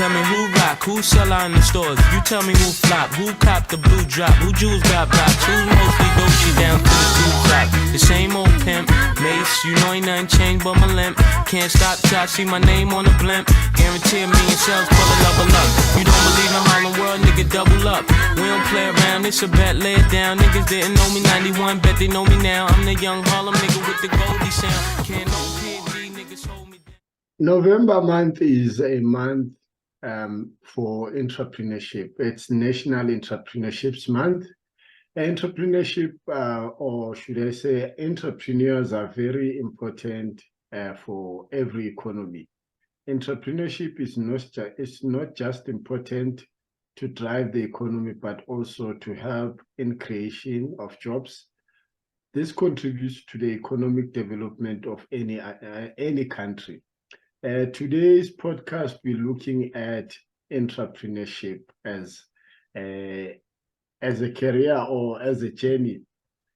tell me who rock, who sell out in the stores. You tell me who flop, who cop the blue drop, who jewels got blocks, who's mostly Dolce down to the blue drop. The same old pimp, Mace, you know ain't nothing changed but my limp. Can't stop till I see my name on the blimp. Guarantee a million sales, pull a level up. You don't believe in Harlem World, nigga, double up. We don't play around, it's a bet, lay it down. Niggas didn't know me 91, bet they know me now. I'm the young Harlem nigga with the Goldie sound. Can't no PD, niggas hold me down. November month is a month for entrepreneurship. It's National Entrepreneurship Month. Entrepreneurship, or should I say, entrepreneurs are very important for every economy. Entrepreneurship is not just important to drive the economy, but also to help in creation of jobs. This contributes to the economic development of any country. Today's podcast, we're looking at entrepreneurship as a career or as a journey.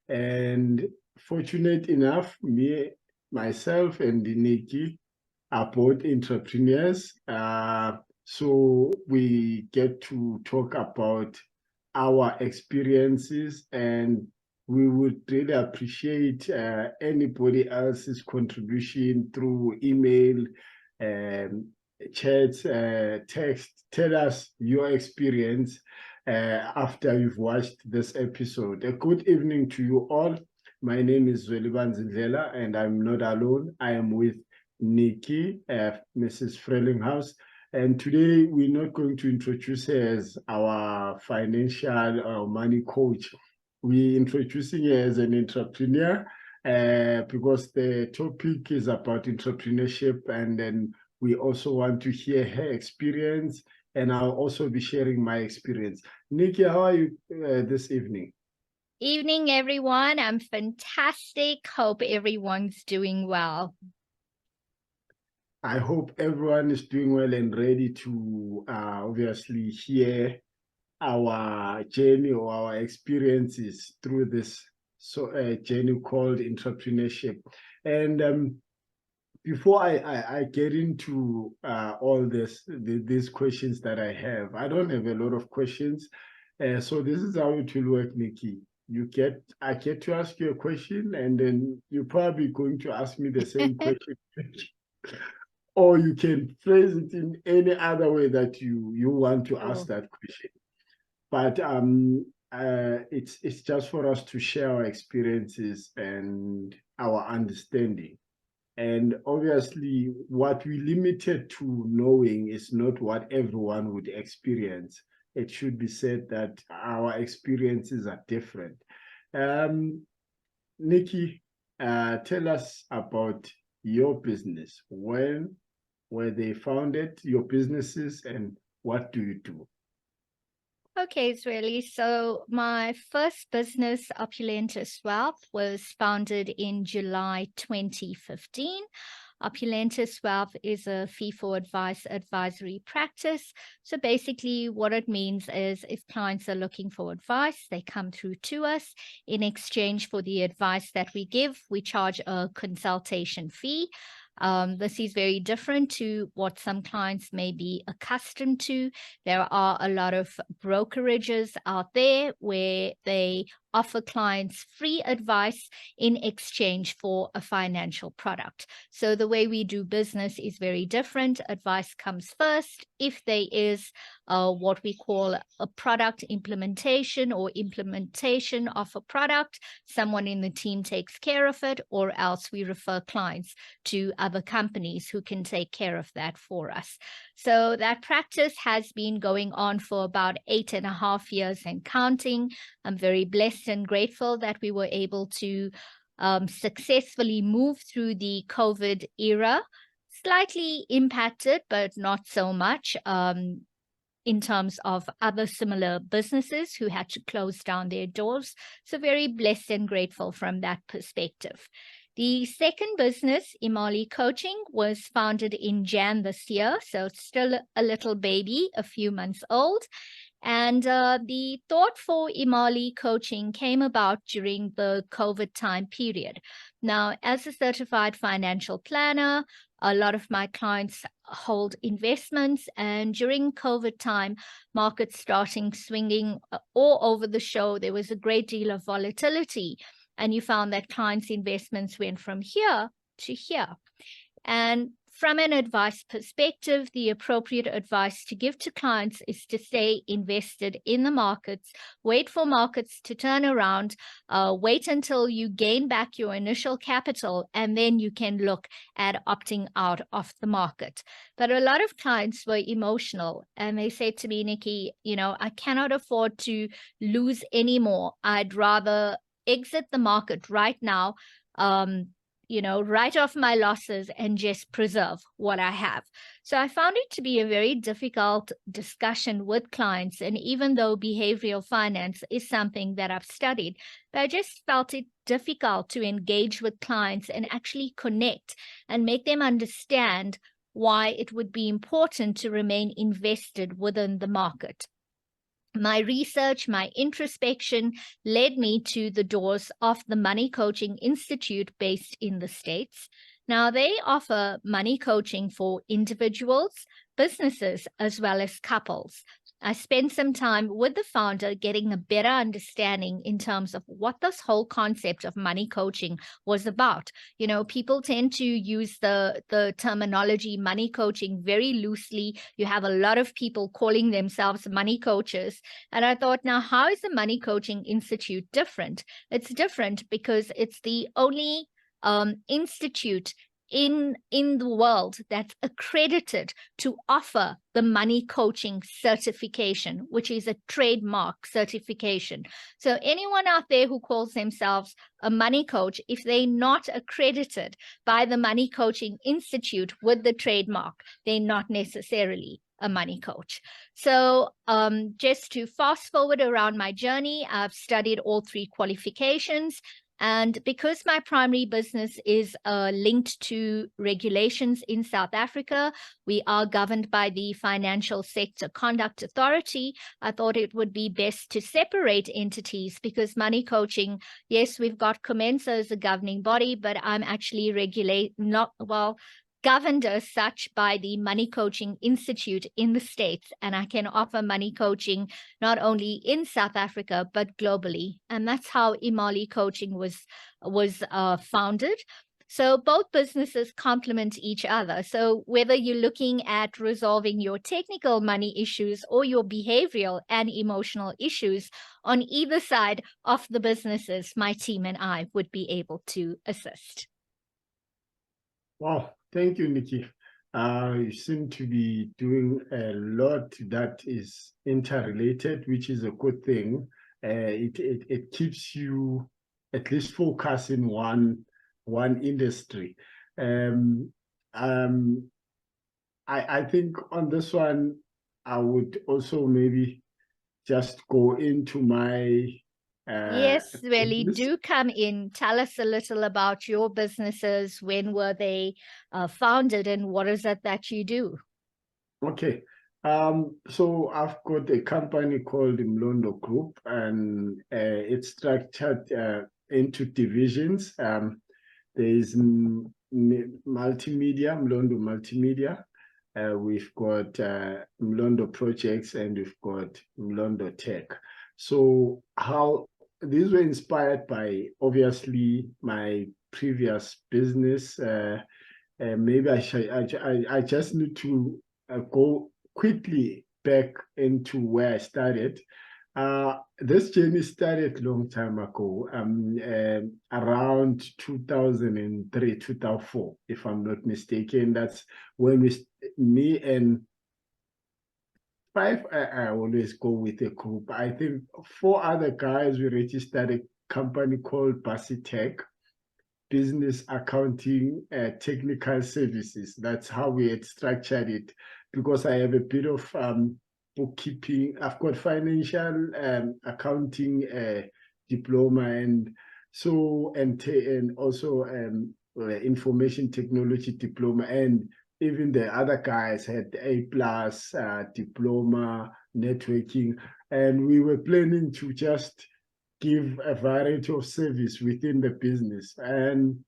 And fortunate enough, myself and Nikki are both entrepreneurs. So we get to talk about our experiences, and we would really appreciate anybody else's contribution through email, chat, text. Tell us your experience after you've watched this episode. A good evening to you all. My name is Zweli and I'm not alone. I am with Nikki, Mrs. Frelinghouse. And today we're not going to introduce her as our financial or money coach. We're introducing her as an entrepreneur because the topic is about entrepreneurship, and then we also want to hear her experience, and I'll also be sharing my experience. Nikki, how are you this evening? Evening, everyone. I'm fantastic. Hope everyone's doing well. I hope everyone is doing well and ready to obviously hear our journey or our experiences through this journey called entrepreneurship. And before I get into all these questions that I have, I don't have a lot of questions. So this is how it will work, Nikki. I get to ask you a question, and then you're probably going to ask me the same question. Or you can phrase it in any other way that you want to ask that question. But it's just for us to share our experiences and our understanding. And obviously, what we limited to knowing is not what everyone would experience. It should be said that our experiences are different. Nikki, tell us about your business. When were they founded, your businesses, and what do you do? Okay, Zweli. So my first business, Opulentus Wealth, was founded in July 2015. Opulentus Wealth is a fee-for-advice advisory practice. So basically what it means is if clients are looking for advice, they come through to us. In exchange for the advice that we give, we charge a consultation fee. This is very different to what some clients may be accustomed to. There are a lot of brokerages out there where they offer clients free advice in exchange for a financial product. So the way we do business is very different. Advice comes first. If there is what we call a product implementation or implementation of a product, someone in the team takes care of it, or else we refer clients to other companies who can take care of that for us. So that practice has been going on for about 8.5 years and counting. I'm very blessed and grateful that we were able to successfully move through the COVID era, slightly impacted, but not so much in terms of other similar businesses who had to close down their doors. So very blessed and grateful from that perspective. The second business, Imali Coaching, was founded in Jan this year, so it's still a little baby, a few months old. And the thought for Imali Coaching came about during the COVID time period. Now, as a certified financial planner, A lot of my clients hold investments, and during COVID time, markets starting swinging all over the show, there was a great deal of volatility, and you found that clients' investments went from here to here. And from an advice perspective, the appropriate advice to give to clients is to stay invested in the markets, wait for markets to turn around, wait until you gain back your initial capital, and then you can look at opting out of the market. But a lot of clients were emotional, and they said to me, Nikki, I cannot afford to lose any more. I'd rather exit the market right now, write off my losses and just preserve what I have. So I found it to be a very difficult discussion with clients. And even though behavioral finance is something that I've studied, but I just felt it difficult to engage with clients and actually connect and make them understand why it would be important to remain invested within the market. My research, my introspection led me to the doors of the Money Coaching Institute based in the States. Now, they offer money coaching for individuals, businesses, as well as couples. I spent some time with the founder getting a better understanding in terms of what this whole concept of money coaching was about. People tend to use the terminology money coaching very loosely. You have a lot of people calling themselves money coaches. And I thought, now, how is the Money Coaching Institute different? It's different because it's the only institute in the world that's accredited to offer the money coaching certification, which is a trademark certification. So anyone out there who calls themselves a money coach, if they're not accredited by the Money Coaching Institute with the trademark, they're not necessarily a money coach. So just to fast forward around my journey, I've studied all 3 qualifications. And because my primary business is linked to regulations in South Africa, we are governed by the Financial Sector Conduct Authority. I thought it would be best to separate entities because money coaching, yes, we've got COMENSA as a governing body, but I'm actually governed as such by the Money Coaching Institute in the States, and I can offer money coaching not only in South Africa, but globally. And that's how Imali Coaching was founded. So both businesses complement each other. So whether you're looking at resolving your technical money issues or your behavioral and emotional issues, on either side of the businesses, my team and I would be able to assist. Wow. Thank you, Nikki. You seem to be doing a lot that is interrelated, which is a good thing. It keeps you at least focused in one industry. I think on this one, I would also maybe just go into my yes, Zweli, business. do come in. Tell us a little about your businesses. When were they founded, and what is it that you do? Okay. So I've got a company called Mlondo Group, and it's structured into divisions. There is multimedia, Mlondo Multimedia. We've got Mlondo Projects, and we've got Mlondo Tech. So how these were inspired by obviously my previous business. Maybe I just need to go quickly back into where I started. This journey started a long time ago, around 2003, 2004, if I'm not mistaken. That's when me and 5, I always go with a group. I think 4 other guys, we registered a company called Basitech, Business Accounting Technical Services. That's how we had structured it, because I have a bit of bookkeeping. I've got financial accounting diploma, and also information technology diploma, and even the other guys had A+ diploma, networking, and we were planning to just give a variety of service within the business. And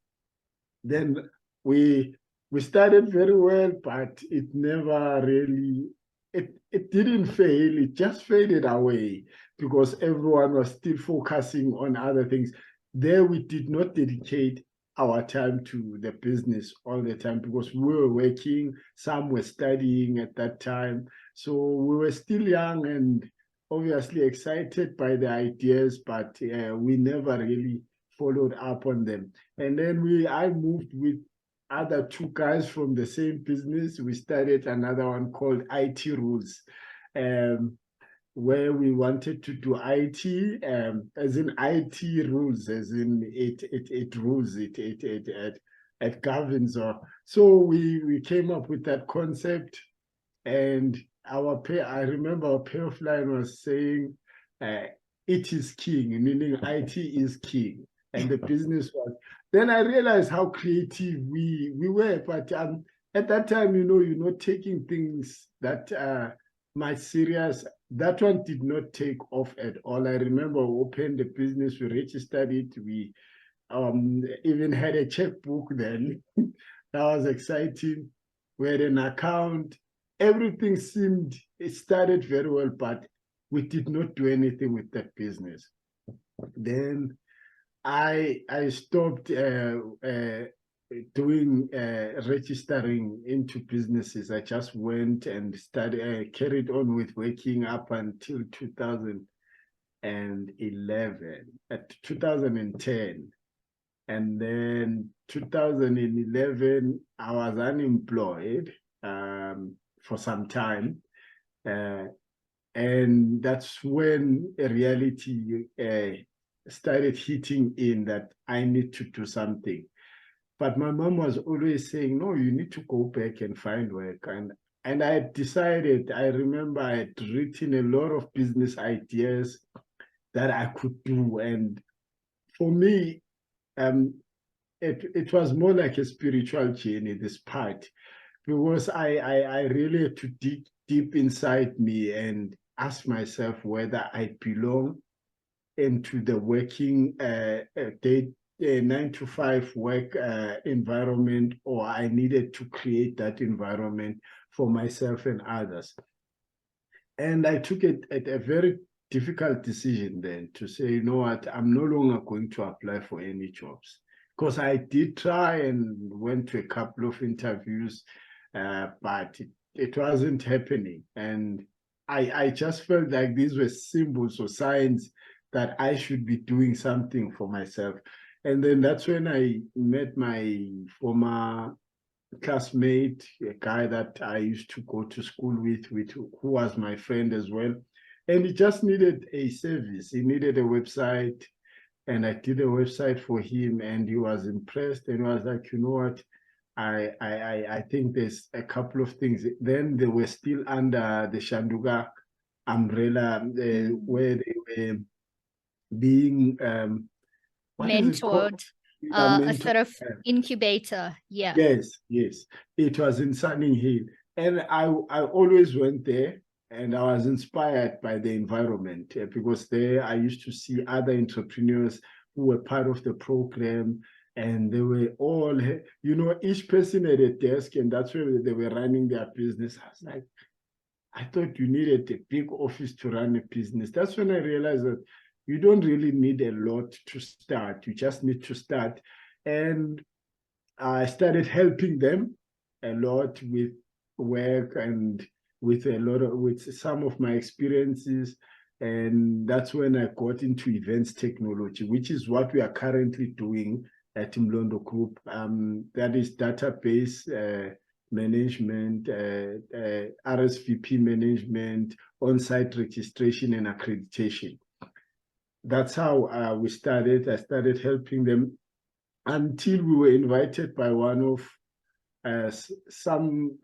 then we we started very well, but it never really, it didn't fail, it just faded away because everyone was still focusing on other things. There we did not dedicate our time to the business all the time because we were working, some were studying at that time. So we were still young and obviously excited by the ideas, but we never really followed up on them. And then I moved with other two guys from the same business. We started another one called IT Rules, where we wanted to do IT, as in IT rules, as in it rules, it governs. So we came up with that concept, and I remember our payoff line was saying, it is king, meaning IT is king, and the business was. Then I realized how creative we were, but at that time, you're not taking things that much serious. That one did not take off at all. I remember we opened the business, we registered it, we even had a checkbook then. That was exciting. We had an account. Everything it started very well, but we did not do anything with that business. Then I stopped doing registering into businesses. I just went and carried on with working up until 2010. And then 2011, I was unemployed for some time. And that's when a reality started hitting in that I need to do something. But my mom was always saying, no, you need to go back and find work. And I had decided, I remember I had written a lot of business ideas that I could do. And for me, it was more like a spiritual journey, this part, because I really had to dig deep inside me and ask myself whether I belong into the working 9-to-5 work environment, or I needed to create that environment for myself and others. And I took it at a very difficult decision then to say, you know what, I'm no longer going to apply for any jobs. Because I did try and went to a couple of interviews, but it wasn't happening. And I just felt like these were symbols or signs that I should be doing something for myself. And then that's when I met my former classmate, a guy that I used to go to school with who was my friend as well. And he just needed a service. He needed a website, and I did a website for him, and he was impressed and was like, you know what, I think there's a couple of things. Then they were still under the Shanduga umbrella, where they were being mentored, a sort of incubator. Yeah. Yes. It was in Sunning Hill. And I always went there, and I was inspired by the environment, because there I used to see other entrepreneurs who were part of the program, and they were all, each person had a desk, and that's where they were running their business. I was like, I thought you needed a big office to run a business. That's when I realized that you don't really need a lot to start. You just need to start. And I started helping them a lot with work and with some of my experiences. And that's when I got into events technology, which is what we are currently doing at Mlondo Group. That is database management, RSVP management, on-site registration and accreditation. That's how we started. I started helping them until we were invited by one of a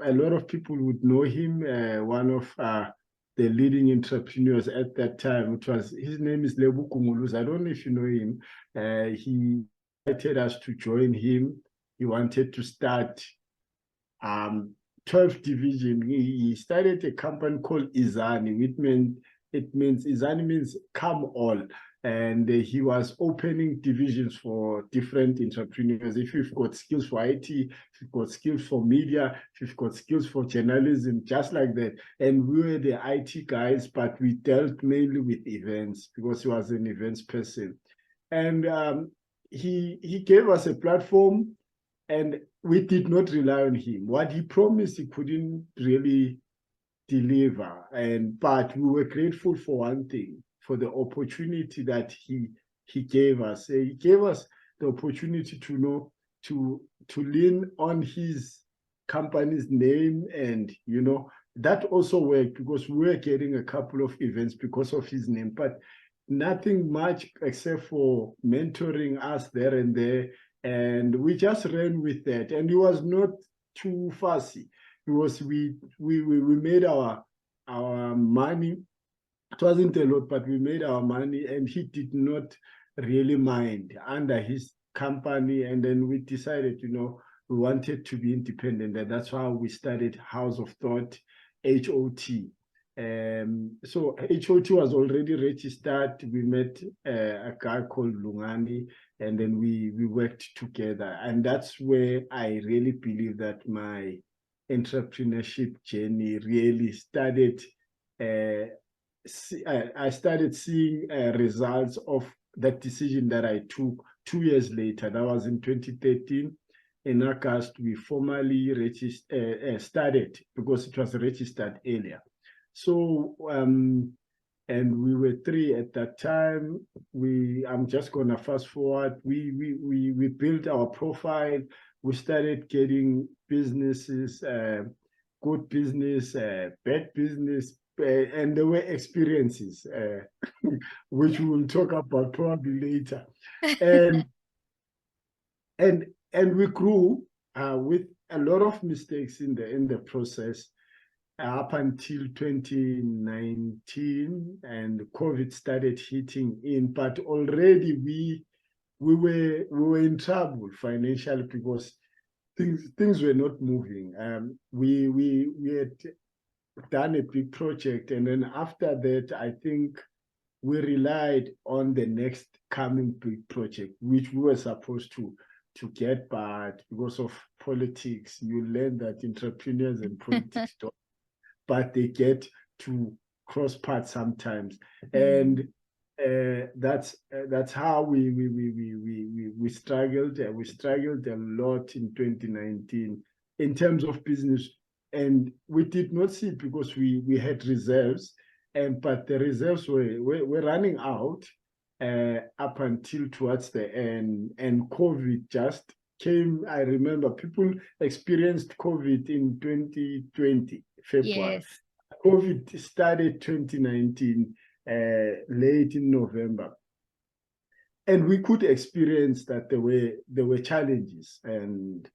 lot of people would know him, one of the leading entrepreneurs at that time. His name is Lebu Kumuluz. I don't know if you know him. He invited us to join him. He wanted to start 12th division. He started a company called Izani. Izani means come all. And he was opening divisions for different entrepreneurs. If you've got skills for IT, if you've got skills for media, if you've got skills for journalism, just like that. And we were the IT guys, but we dealt mainly with events because he was an events person. And he gave us a platform, and we did not rely on him. What he promised, he couldn't really deliver. But we were grateful for one thing, for the opportunity that he gave us. He gave us the opportunity to lean on his company's name, and that also worked because we were getting a couple of events because of his name, but nothing much except for mentoring us there and there. And we just ran with that, and he was not too fussy because we made our money. It wasn't a lot, but we made our money, and he did not really mind under his company. And then we decided, we wanted to be independent, and that's how we started House of Thought, HOT. So HOT was already registered. We met a guy called Lungani, and then we worked together. And that's where I really believe that my entrepreneurship journey really started. I started seeing results of that decision that I took 2 years later. That was in 2013. In August, we formally started because it was registered earlier. So, and we were 3 at that time. I'm just gonna fast forward. We built our profile. We started getting businesses, good business, bad business, and there were experiences, which we will talk about probably later. And we grew with a lot of mistakes in the process up until 2019, and COVID started hitting in. But already we were in trouble financially because things were not moving. We had done a big project, and then after that, I think we relied on the next coming big project, which we were supposed to get, but because of politics, you learn that entrepreneurs and politics don't, but they get to cross paths sometimes. And that's how we struggled. We struggled a lot in 2019 in terms of business, and we did not see it because we had reserves, but the reserves were running out up until towards the end, and COVID just came. I remember people experienced COVID in 2020, February. Yes. COVID started 2019, late in November. And we could experience that there were challenges, and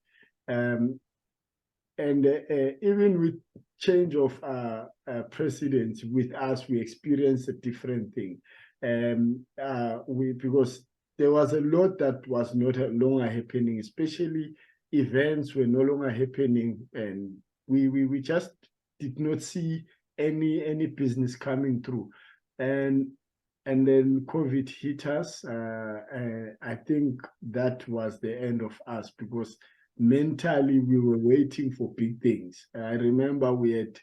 even with change of presidents with us, we experienced a different thing. Because there was a lot that was not longer happening, especially events were no longer happening, and we just did not see any business coming through. And then COVID hit us. I think that was the end of us because mentally we were waiting for big things. I remember we had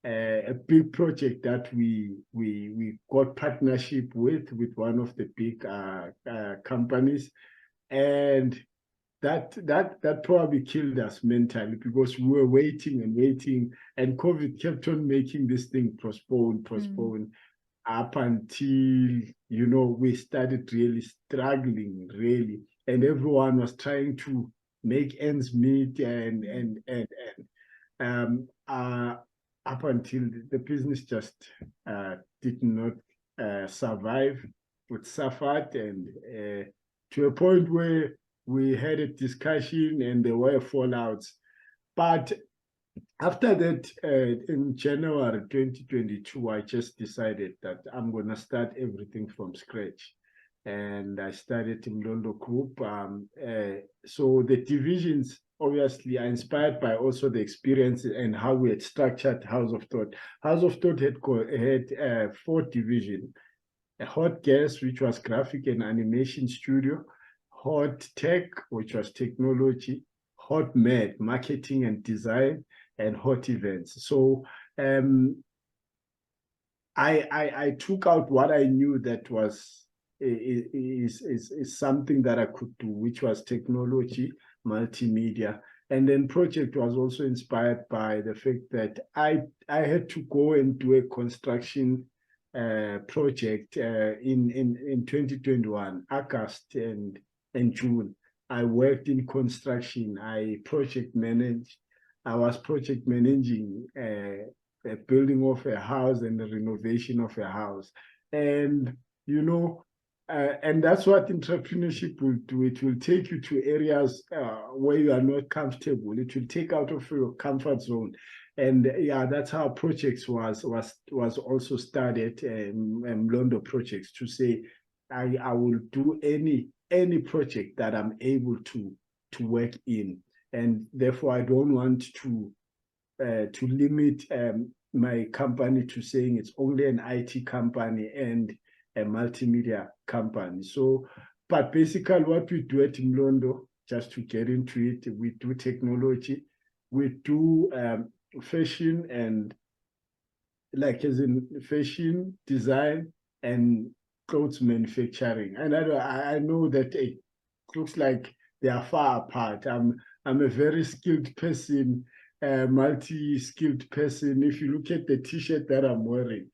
a big project that we got partnership with one of the big companies, and that probably killed us mentally because we were waiting, and COVID kept on making this thing postpone up until we started really struggling, really, and everyone was trying to make ends meet, and up until the business just did not survive. It suffered, and to a point where we had a discussion and there were fallouts. But after that, in January 2022, I just decided that I'm going to start everything from scratch. And I started in Londo Group. So the divisions obviously are inspired by also the experience and how we had structured House of Thought. House of Thought had 4 divisions. a Hot Gas, which was graphic and animation studio, Hot Tech, which was technology, Hot Med, marketing and design, and Hot Events. So I took out what I knew that was is something that I could do, which was technology, multimedia. And then project was also inspired by the fact that I had to go and do a construction project in 2021, August and June. I worked in construction. I was project managing a building of a house and the renovation of a house. And, you know, and that's what entrepreneurship will do. It will take you to areas where you are not comfortable. It will take out of your comfort zone. And yeah, that's how projects was also started, Mlondo projects, to say I will do any project that I'm able to work in. And therefore I don't want to limit my company to saying it's only an IT company and a multimedia company. So, but basically what we do at Mlondo, just to get into it, we do technology, we do fashion, and like as in fashion design and clothes manufacturing. And I know that it looks like they are far apart. I'm a very skilled person, multi-skilled person. If you look at the t-shirt that I'm wearing,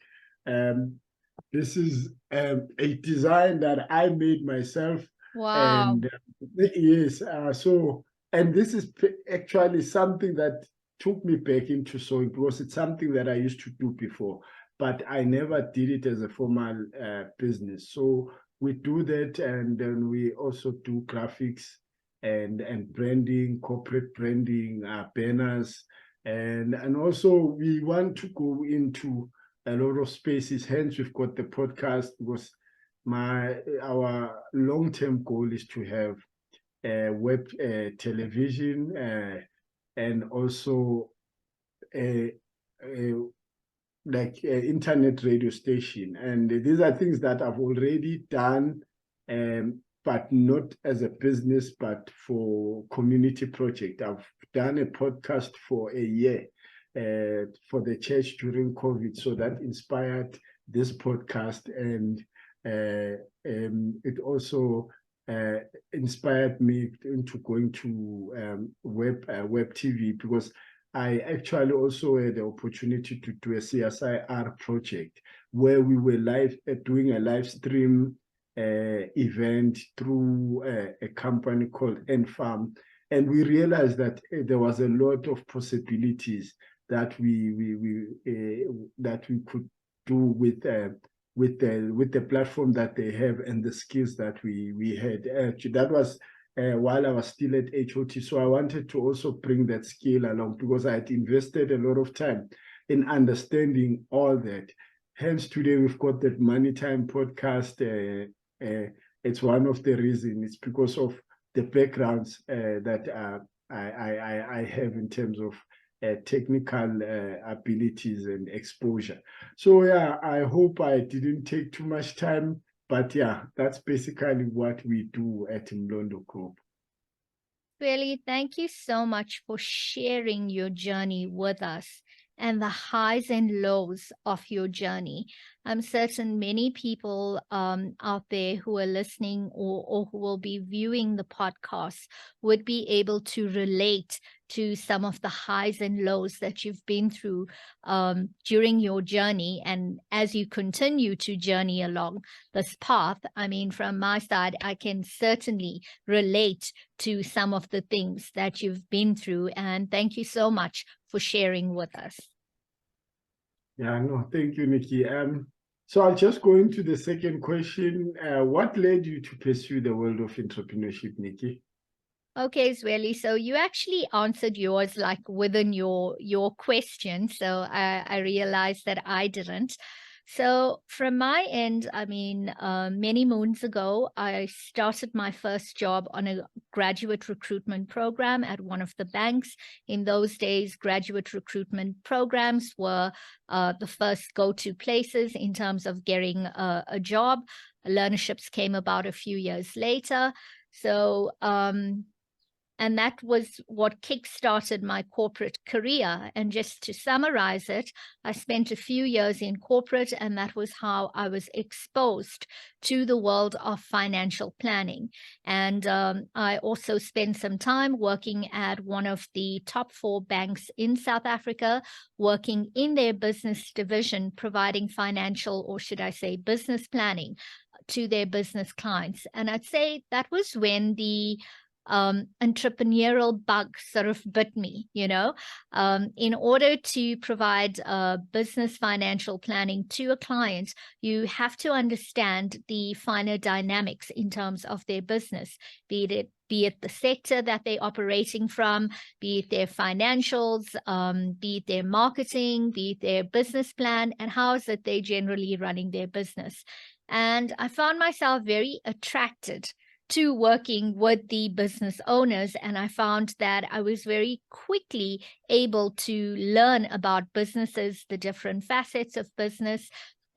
this is a design that I made myself. Wow. And yes, and this is actually something that took me back into sewing, because it's something that I used to do before, but I never did it as a formal business. So we do that, and then we also do graphics and branding, corporate branding, banners, and also we want to go into a lot of spaces. Hence, we've got the podcast, because our long-term goal is to have web television and also like internet radio station. And these are things that I've already done, but not as a business, but for community project. I've done a podcast for a year for the church during COVID, so that inspired this podcast, and it also inspired me into going to web TV, because I actually also had the opportunity to do a CSIR project where we were doing a live stream event through a company called N-Farm, and we realized that there was a lot of possibilities that we could do with the platform that they have and the skills that we had. That was while I was still at HOT, so I wanted to also bring that skill along, because I had invested a lot of time in understanding all that. Hence, today we've got that Money Time podcast. It's one of the reasons. It's because of the backgrounds that I have in terms of technical abilities and exposure. So yeah, I hope I didn't take too much time, but yeah, that's basically what we do at Mlondo Group. Really, thank you so much for sharing your journey with us and the highs and lows of your journey. I'm certain many people out there who are listening or who will be viewing the podcast would be able to relate to some of the highs and lows that you've been through during your journey. And as you continue to journey along this path, I mean, from my side, I can certainly relate to some of the things that you've been through. And thank you so much for sharing with us. Yeah, no, thank you, Nikki. So I'll just go into the second question. What led you to pursue the world of entrepreneurship, Nikki? Okay, Zweli, so you actually answered yours like within your question. So I realized that I didn't. So from my end, I mean, many moons ago, I started my first job on a graduate recruitment program at one of the banks. In those days, graduate recruitment programs were the first go-to places in terms of getting a job. Learnerships came about a few years later. So, and that was what kickstarted my corporate career. And just to summarize it, I spent a few years in corporate, and that was how I was exposed to the world of financial planning. And I also spent some time working at one of the top 4 banks in South Africa, working in their business division, providing financial, or should I say business planning, to their business clients. And I'd say that was when the entrepreneurial bug sort of bit me, you know. In order to provide business financial planning to a client, you have to understand the finer dynamics in terms of their business, be it the sector that they're operating from, be it their financials, be it their marketing, be it their business plan, and how is it they're generally running their business. And I found myself very attracted to working with the business owners. And I found that I was very quickly able to learn about businesses, the different facets of business.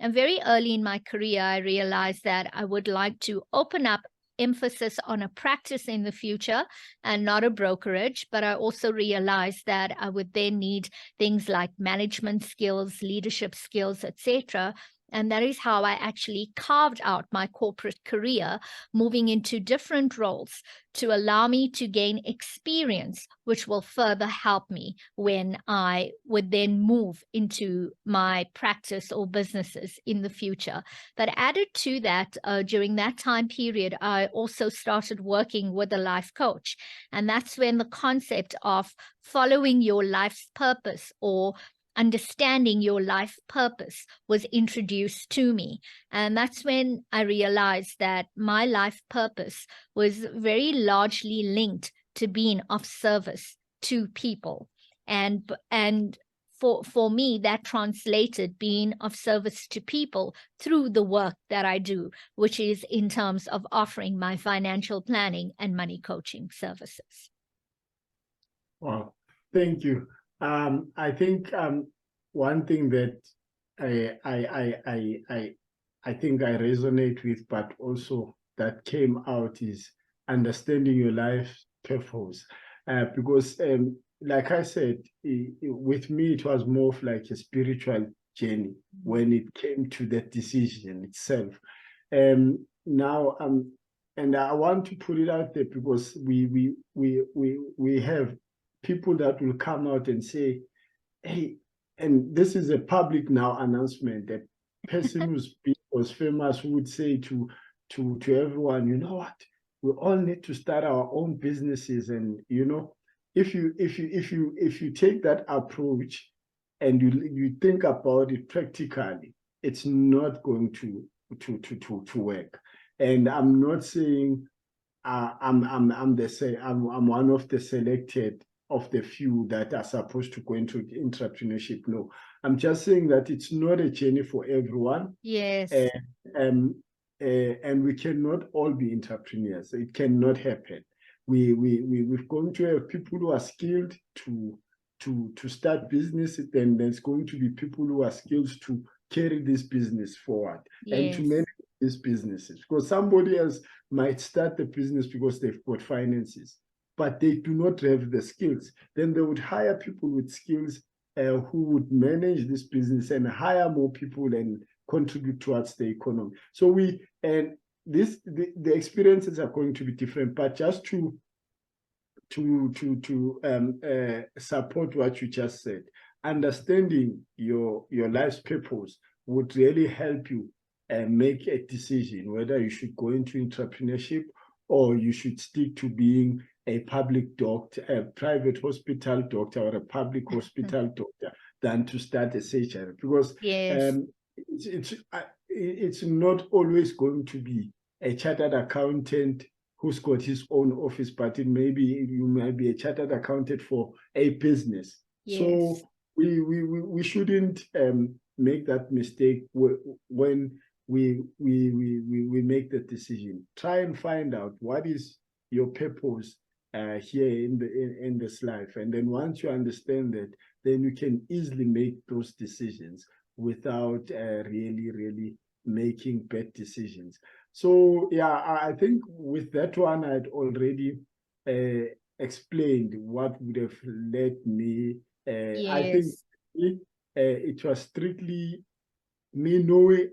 And very early in my career, I realized that I would like to open up emphasis on a practice in the future and not a brokerage. But I also realized that I would then need things like management skills, leadership skills, etc. And that is how I actually carved out my corporate career, moving into different roles to allow me to gain experience, which will further help me when I would then move into my practice or businesses in the future. But added to that, during that time period, I also started working with a life coach. And that's when the concept of following your life's purpose, or understanding your life purpose, was introduced to me. And that's when I realized that my life purpose was very largely linked to being of service to people. And for me, that translated being of service to people through the work that I do, which is in terms of offering my financial planning and money coaching services. Wow, thank you. I think one thing that I think I resonate with, but also that came out, is understanding your life purpose. Because, like I said, with me, it was more of like a spiritual journey when it came to that decision itself. Now, and I want to put it out there because we have people that will come out and say, hey, and this is a public now announcement, that person who's famous would say to everyone, you know what, we all need to start our own businesses. And you know, if you take that approach and you think about it practically, it's not going to work. And I'm not saying I'm one of the selected of the few that are supposed to go into entrepreneurship. No, I'm just saying that it's not a journey for everyone. Yes. And we cannot all be entrepreneurs. It cannot happen. We're going to have people who are skilled to start business, then there's going to be people who are skilled to carry this business forward. Yes. And to manage these businesses. Because somebody else might start the business because they've got finances, but they do not have the skills. Then they would hire people with skills who would manage this business and hire more people and contribute towards the economy. So the experiences are going to be different, but just to support what you just said, understanding your life's purpose would really help you make a decision whether you should go into entrepreneurship or you should stick to being a public doctor, a private hospital doctor, or a public hospital doctor, than to start a surgery. Because yes. It's not always going to be a chartered accountant who's got his own office, but you might be a chartered accountant for a business. Yes. So we shouldn't make that mistake when we make the decision. Try and find out what is your purpose here in this life, and then once you understand that, then you can easily make those decisions without really making bad decisions. So yeah, I think with that one, I'd already explained what would have led me. I think it was strictly me knowing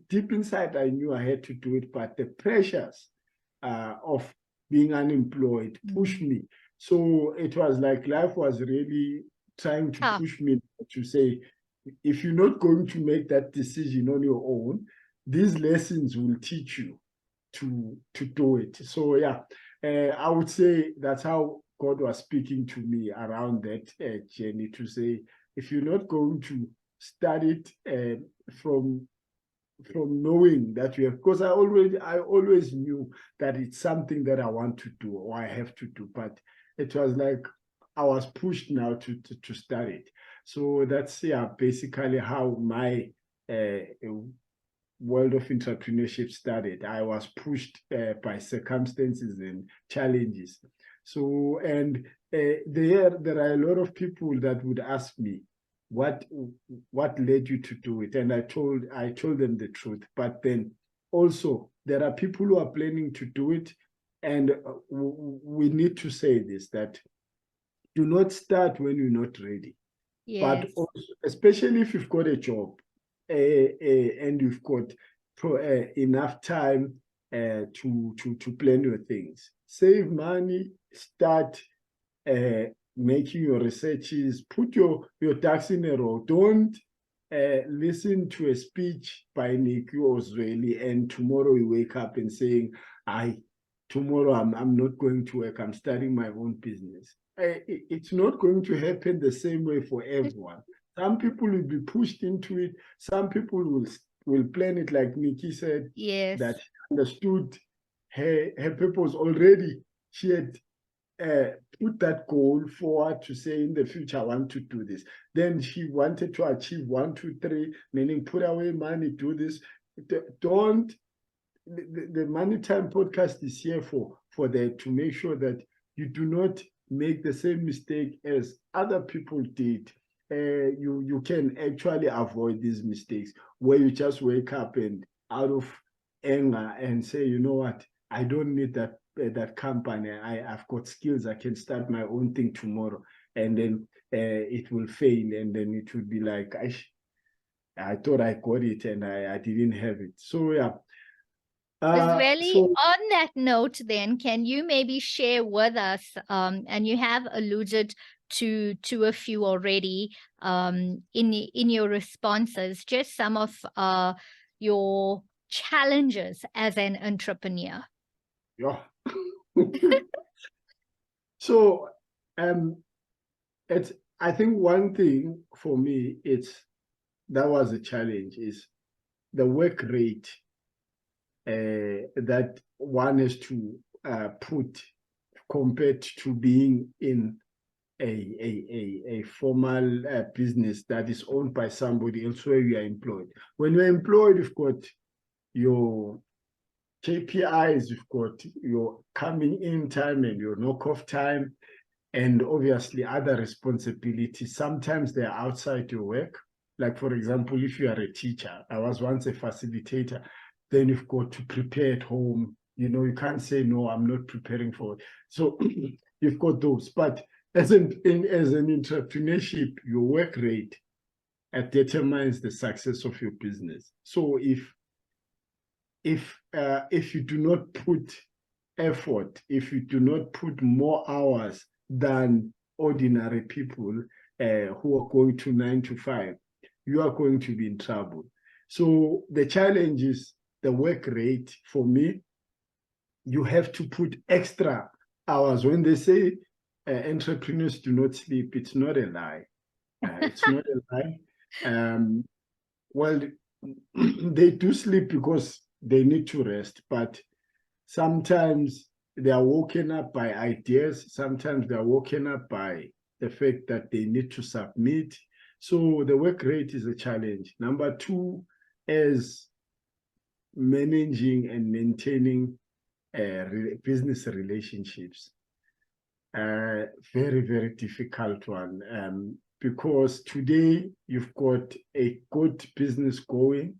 deep inside, I knew I had to do it, but the pressures of being unemployed pushed me. So it was like life was really trying to push me to say, if you're not going to make that decision on your own, these lessons will teach you to do it. So yeah, I would say that's how God was speaking to me around that journey, to say, if you're not going to start it from knowing that you have, because I always knew that it's something that I want to do or I have to do, but it was like I was pushed now to start it. So that's basically how my world of entrepreneurship started. I was pushed by circumstances and challenges. So, and there are a lot of people that would ask me, what led you to do it? And I told them the truth. But then also there are people who are planning to do it, and we need to say this, that do not start when you're not ready. But also, especially if you've got a job and you've got enough time to plan your things, save money, start making your researches, put your ducks in a row. Don't listen to a speech by Nikki or Zweli and tomorrow you wake up and saying, tomorrow I'm not going to work, I'm starting my own business. It's not going to happen the same way for everyone. Some people will be pushed into it. Some people will plan it, like Nikki said, that she understood her purpose already. She had put that goal forward to say, in the future, I want to do this. Then she wanted to achieve 1, 2, 3, meaning put away money, do this. Don't, the Money Time podcast is here for that, to make sure that you do not make the same mistake as other people did. You can actually avoid these mistakes where you just wake up and out of anger and say, you know what, I don't need that company. I've got skills. I can start my own thing tomorrow, and then it will fail, and then it will be like, I thought I got it and I didn't have it. So yeah. Zweli, on that note, then, can you maybe share with us, and you have alluded to a few already in your responses, just some of your challenges as an entrepreneur? Yeah. So I think one thing for me, that was a challenge, is the work rate that one has to put compared to being in a formal business that is owned by somebody else where you are employed. When you're employed, you've got your KPIs, you've got your coming in time and your knock-off time, and obviously other responsibilities. Sometimes they're outside your work. Like, for example, if you are a teacher, I was once a facilitator, then you've got to prepare at home. You know, you can't say, no, I'm not preparing for it. So you've got those. But as an entrepreneurship, your work rate determines the success of your business. So if you do not put effort, if you do not put more hours than ordinary people who are going to 9 to 5, you are going to be in trouble. So the challenge is the work rate. For me, you have to put extra hours. When they say entrepreneurs do not sleep, it's not a lie. It's not a lie. Well, they do sleep because they need to rest, but sometimes they are woken up by ideas. Sometimes they are woken up by the fact that they need to submit. So the work rate is a challenge. Number two is managing and maintaining business relationships. Very, very difficult one, because today you've got a good business going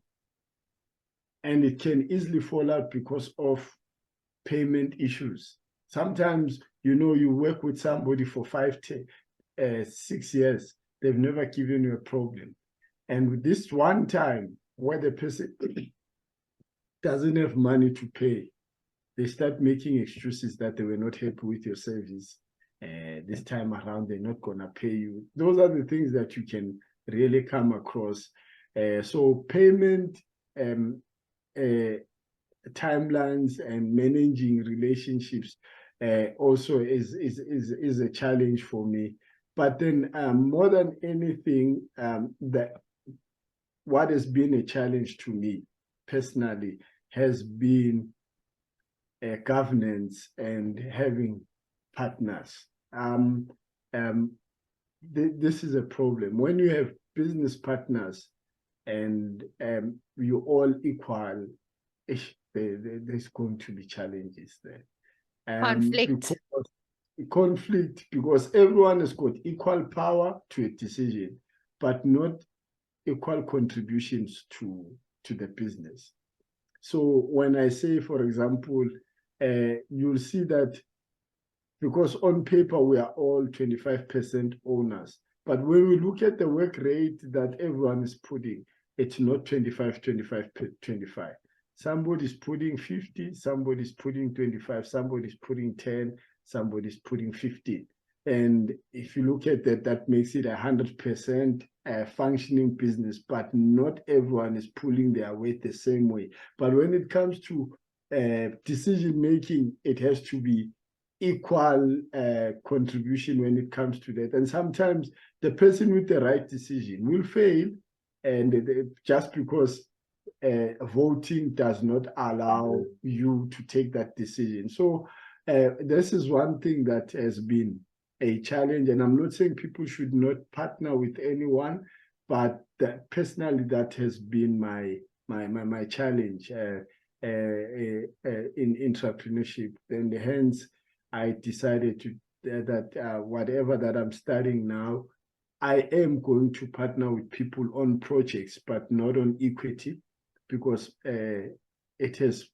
and it can easily fall out because of payment issues. Sometimes, you work with somebody for 5, 10, 6 years, they've never given you a problem. And with this one time where the person doesn't have money to pay, they start making excuses that they were not happy with your service. This time around, they're not going to pay you. Those are the things that you can really come across. So payment timelines and managing relationships also is a challenge for me. But then more than anything, what has been a challenge to me personally has been governance and having partners. This is a problem. When you have business partners and you're all equal, there's going to be challenges there. Conflict, because everyone has got equal power to a decision, but not equal contributions to the business. So when I say, for example, you'll see that because on paper we are all 25% owners, but when we look at the work rate that everyone is putting, it's not 25, 25, 25. Somebody's putting 50, somebody's putting 25, somebody's putting 10, somebody's putting 15. And if you look at that, that makes it 100% functioning business, but not everyone is pulling their weight the same way. But when it comes to decision making, it has to be equal contribution when it comes to that. And sometimes the person with the right decision will fail, and just because voting does not allow you to take that decision. So this is one thing that has been a challenge, and I'm not saying people should not partner with anyone, but personally that has been my challenge in entrepreneurship. And hence I decided that whatever that I'm studying now, I am going to partner with people on projects, but not on equity, because it has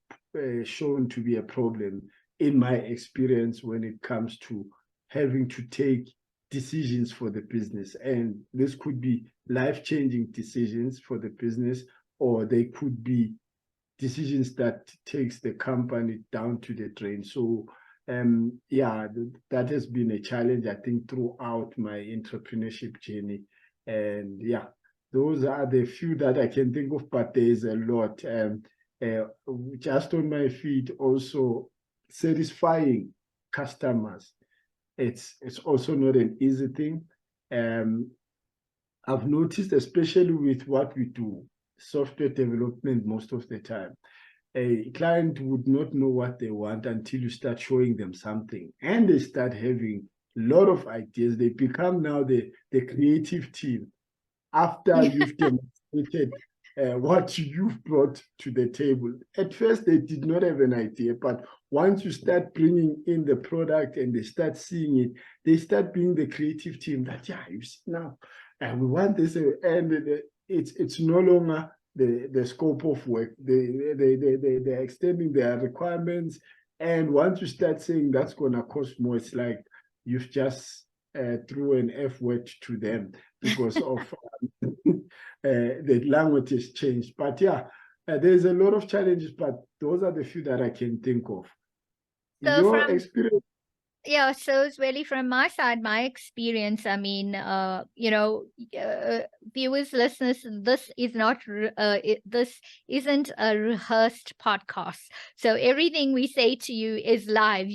shown to be a problem in my experience when it comes to having to take decisions for the business. And this could be life-changing decisions for the business, or they could be decisions that takes the company down to the drain. So yeah, that has been a challenge, I think, throughout my entrepreneurship journey. And yeah, those are the few that I can think of, but there's a lot. Just on my feet, also satisfying customers. It's also not an easy thing. I've noticed, especially with what we do, software development, most of the time, a client would not know what they want until you start showing them something, and they start having a lot of ideas. They become now the creative team after you've demonstrated what you've brought to the table. At first, they did not have an idea, but once you start bringing in the product and they start seeing it, they start being the creative team that, yeah, you see now, we want this, and it's no longer the scope of work. They're extending their requirements, and once you start saying that's going to cost more, it's like you've just threw an F word to them because of the language has changed. But yeah, there's a lot of challenges, but those are the few that I can think of. So Your experience? Yeah, so it's really from my side, my experience. I mean, viewers, listeners, this is not this isn't a rehearsed podcast. So everything we say to you is live,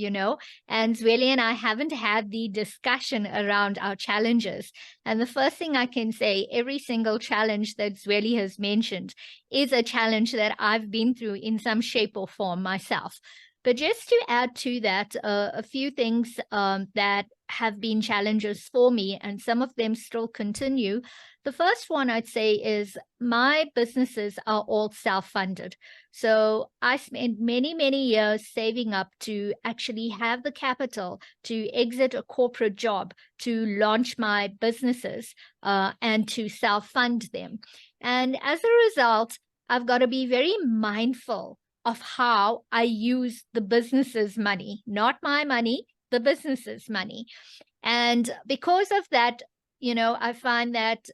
and Zweli and I haven't had the discussion around our challenges. And the first thing I can say, every single challenge that Zweli has mentioned is a challenge that I've been through in some shape or form myself. But just to add to that, a few things that have been challenges for me, and some of them still continue. The first one I'd say is my businesses are all self-funded. So I spent many, many years saving up to actually have the capital to exit a corporate job, to launch my businesses, and to self-fund them. And as a result, I've got to be very mindful of how I use the business's money, not my money, the business's money. And because of that, I find that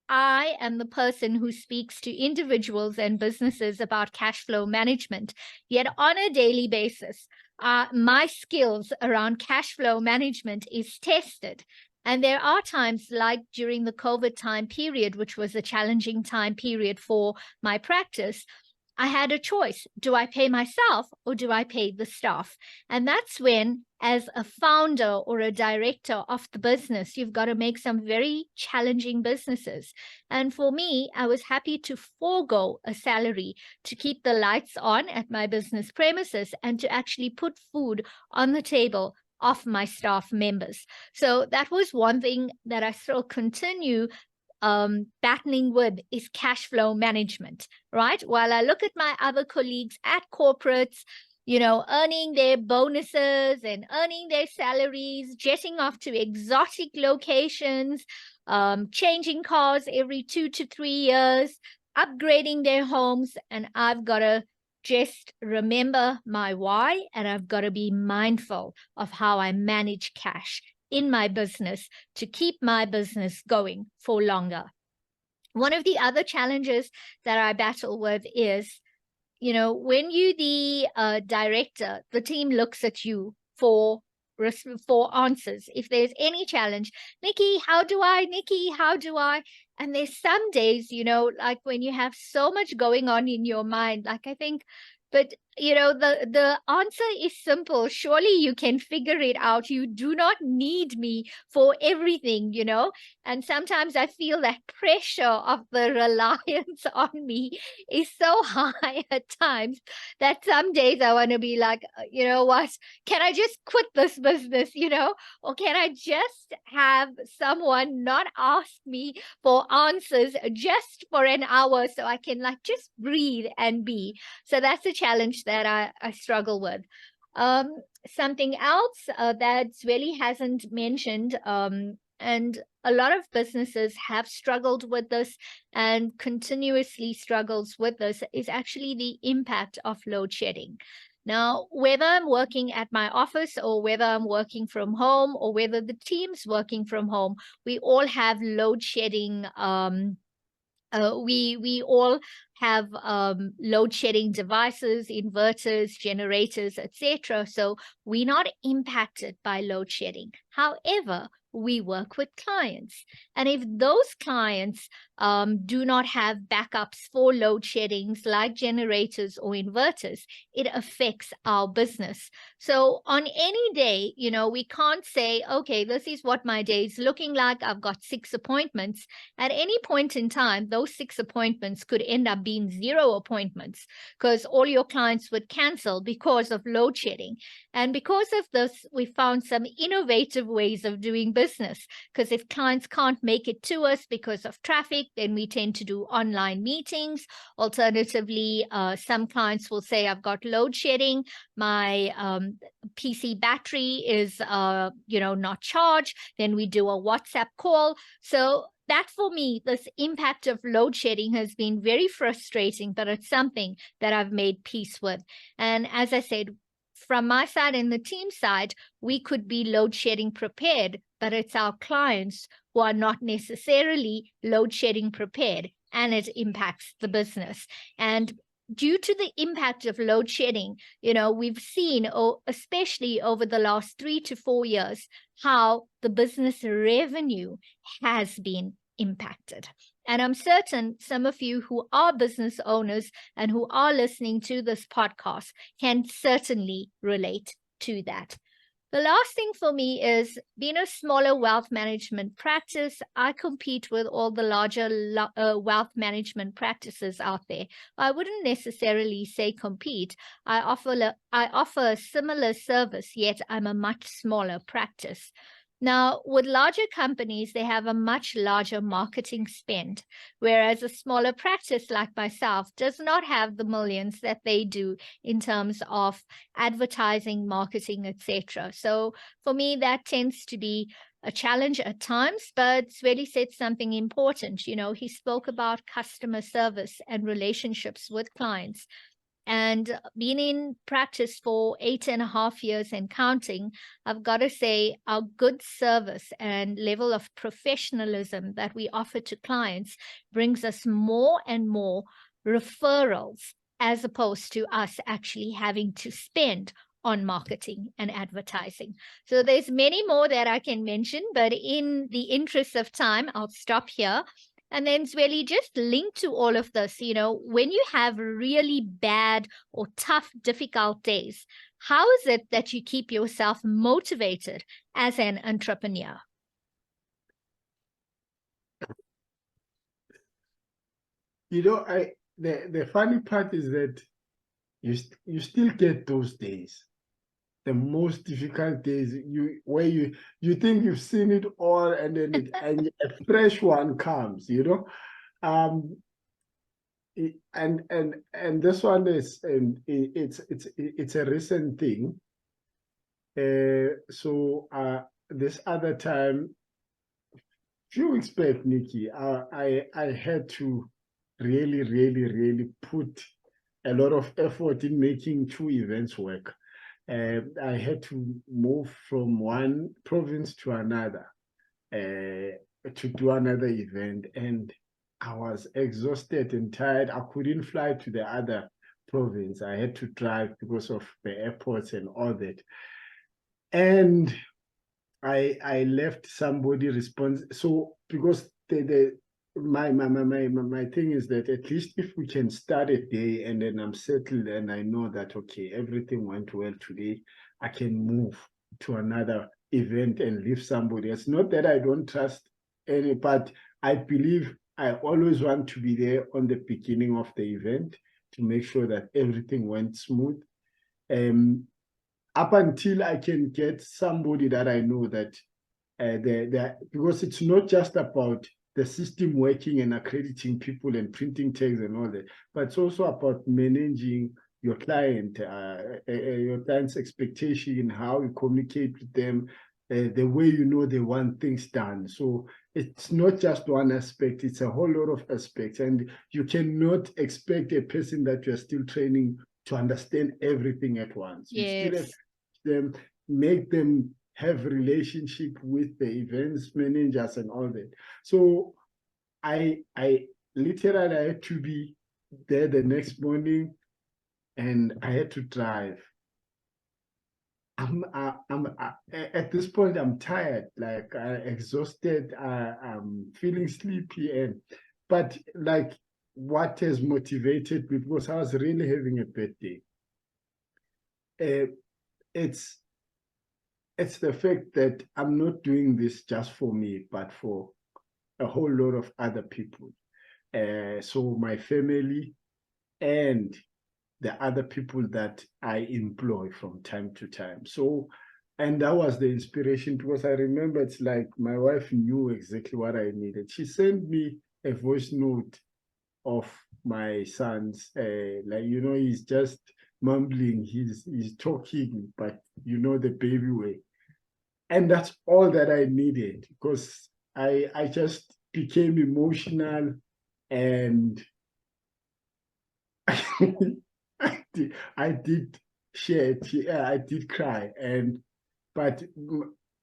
I am the person who speaks to individuals and businesses about cash flow management. Yet on a daily basis, my skills around cash flow management is tested. And there are times like during the COVID time period, which was a challenging time period for my practice, I had a choice. Do I pay myself or do I pay the staff? And that's when, as a founder or a director of the business, you've got to make some very challenging businesses. And for me, I was happy to forego a salary to keep the lights on at my business premises and to actually put food on the table of my staff members. So that was one thing that I still continue battling with, is cash flow management, right? While I look at my other colleagues at corporates, earning their bonuses and earning their salaries, jetting off to exotic locations, changing cars every 2 to 3 years, upgrading their homes, and I've got to just remember my why, and I've got to be mindful of how I manage cash in my business to keep my business going for longer. One of the other challenges that I battle with is, when you the director, the team looks at you for answers. If there's any challenge, Nikki, how do I? Nikki, how do I? And there's some days, like when you have so much going on in your mind, like I think, but the answer is simple. Surely you can figure it out. You do not need me for everything, and sometimes I feel that pressure of the reliance on me is so high at times that some days I want to be like, you know what, can I just quit this business, or can I just have someone not ask me for answers just for an hour so I can just breathe and be. So that's a challenge that I struggle with. Something else that Zweli hasn't mentioned, and a lot of businesses have struggled with this and continuously struggles with this, is actually the impact of load shedding. Now, whether I'm working at my office or whether I'm working from home or whether the team's working from home, we all have load shedding. We all have load shedding devices, inverters, generators, etc. So we're not impacted by load shedding. However, we work with clients. And if those clients do not have backups for load sheddings like generators or inverters, it affects our business. So on any day, we can't say, okay, this is what my day is looking like. I've got 6 appointments. At any point in time, those 6 appointments could end up being 0 appointments because all your clients would cancel because of load shedding. And because of this, we found some innovative ways of doing business, because if clients can't make it to us because of traffic, then we tend to do online meetings. Alternatively, some clients will say, I've got load shedding. My PC battery is, not charged. Then we do a WhatsApp call. So that, for me, this impact of load shedding has been very frustrating, but it's something that I've made peace with. And as I said, from my side and the team side, we could be load shedding prepared, but it's our clients who are not necessarily load shedding prepared, and it impacts the business. And due to the impact of load shedding, we've seen, especially over the last 3 to 4 years, how the business revenue has been impacted. And I'm certain some of you who are business owners and who are listening to this podcast can certainly relate to that. The last thing for me is, being a smaller wealth management practice, I compete with all the larger wealth management practices out there. I wouldn't necessarily say compete. I offer a similar service, yet I'm a much smaller practice. Now, with larger companies, they have a much larger marketing spend, whereas a smaller practice like myself does not have the millions that they do in terms of advertising, marketing, etc. So for me, that tends to be a challenge at times, but Zweli said something important. You know, he spoke about customer service and relationships with clients. And being in practice for 8.5 years and counting, I've got to say our good service and level of professionalism that we offer to clients brings us more and more referrals, as opposed to us actually having to spend on marketing and advertising. So there's many more that I can mention, but in the interest of time, I'll stop here. And then Zweli, just link to all of this, you know, when you have really bad or tough, difficult days, how is it that you keep yourself motivated as an entrepreneur? You know, the funny part is that you still get those days, the most difficult days, where you think you've seen it all, and then and a fresh one comes, you know. And this one is, and it's a recent thing. So this other time, few weeks back, Nikki, I had to really put a lot of effort in making 2 events work. I had to move from one province to another to do another event, and I was exhausted and tired. I couldn't fly to the other province. I had to drive because of the airports and all that. And I left somebody responsible. So because my thing is that at least if we can start a day and then I'm settled and I know that, okay, everything went well today, I can move to another event and leave somebody. It's not that I don't trust any, but I believe I always want to be there on the beginning of the event to make sure that everything went smooth. Up until I can get somebody that I know that because it's not just about the system working and accrediting people and printing tags and all that, but it's also about managing your client, your client's expectation, how you communicate with them, the way you know they want things done. So it's not just one aspect, it's a whole lot of aspects. And you cannot expect a person that you're still training to understand everything at once. You still have them, make them have relationship with the events managers and all that. So I literally had to be there the next morning, and I had to drive. At this point, I'm tired, like exhausted. I'm feeling sleepy, but like what has motivated me, because I was really having a bad day. It's the fact that I'm not doing this just for me, but for a whole lot of other people. So my family and the other people that I employ from time to time. So, and that was the inspiration, because I remember it's like my wife knew exactly what I needed. She sent me a voice note of my son's, like, you know, he's just mumbling, he's talking, but you know, the baby way. And that's all that I needed, because I just became emotional, and I did shed, I did cry, but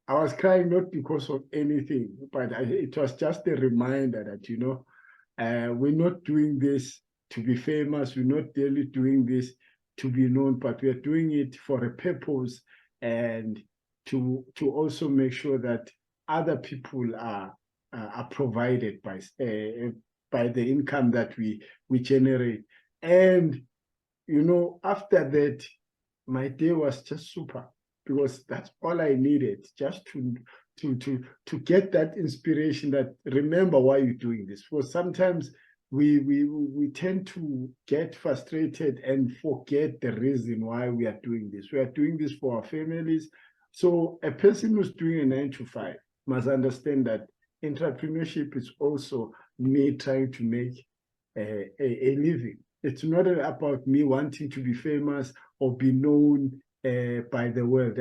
I was crying not because of anything, but it was just a reminder that, you know, we're not doing this to be famous, we're not really doing this to be known, but we're doing it for a purpose, and to also make sure that other people are provided by the income that we generate. And you know, after that, my day was just super, because that's all I needed, just to get that inspiration, that remember why you're doing this. Because sometimes we tend to get frustrated and forget the reason why we are doing this. We are doing this for our families, So a person who's doing a 9 to 5 must understand that entrepreneurship is also me trying to make a living. It's not about me wanting to be famous or be known by the world.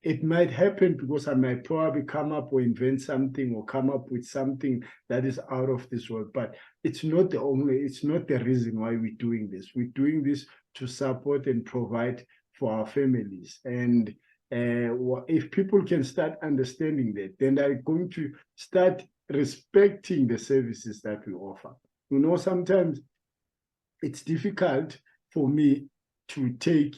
It might happen because I might probably come up or invent something or come up with something that is out of this world. But it's not the reason why we're doing this. We're doing this to support and provide for our families. And if people can start understanding that, then they're going to start respecting the services that we offer. You know, sometimes it's difficult for me to take,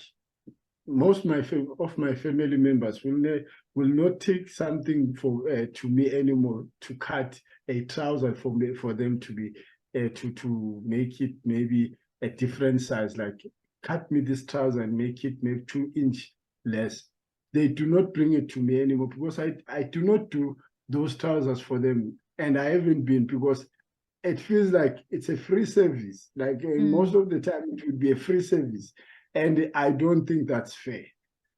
most of my family members will not take something to me anymore to cut a trouser for them to be to make it maybe a different size, like cut me this trouser and make it maybe 2 inch less. They do not bring it to me anymore because I do not do those trousers for them, and I haven't been, because it feels like it's a free service. Like most of the time it would be a free service. And I don't think that's fair.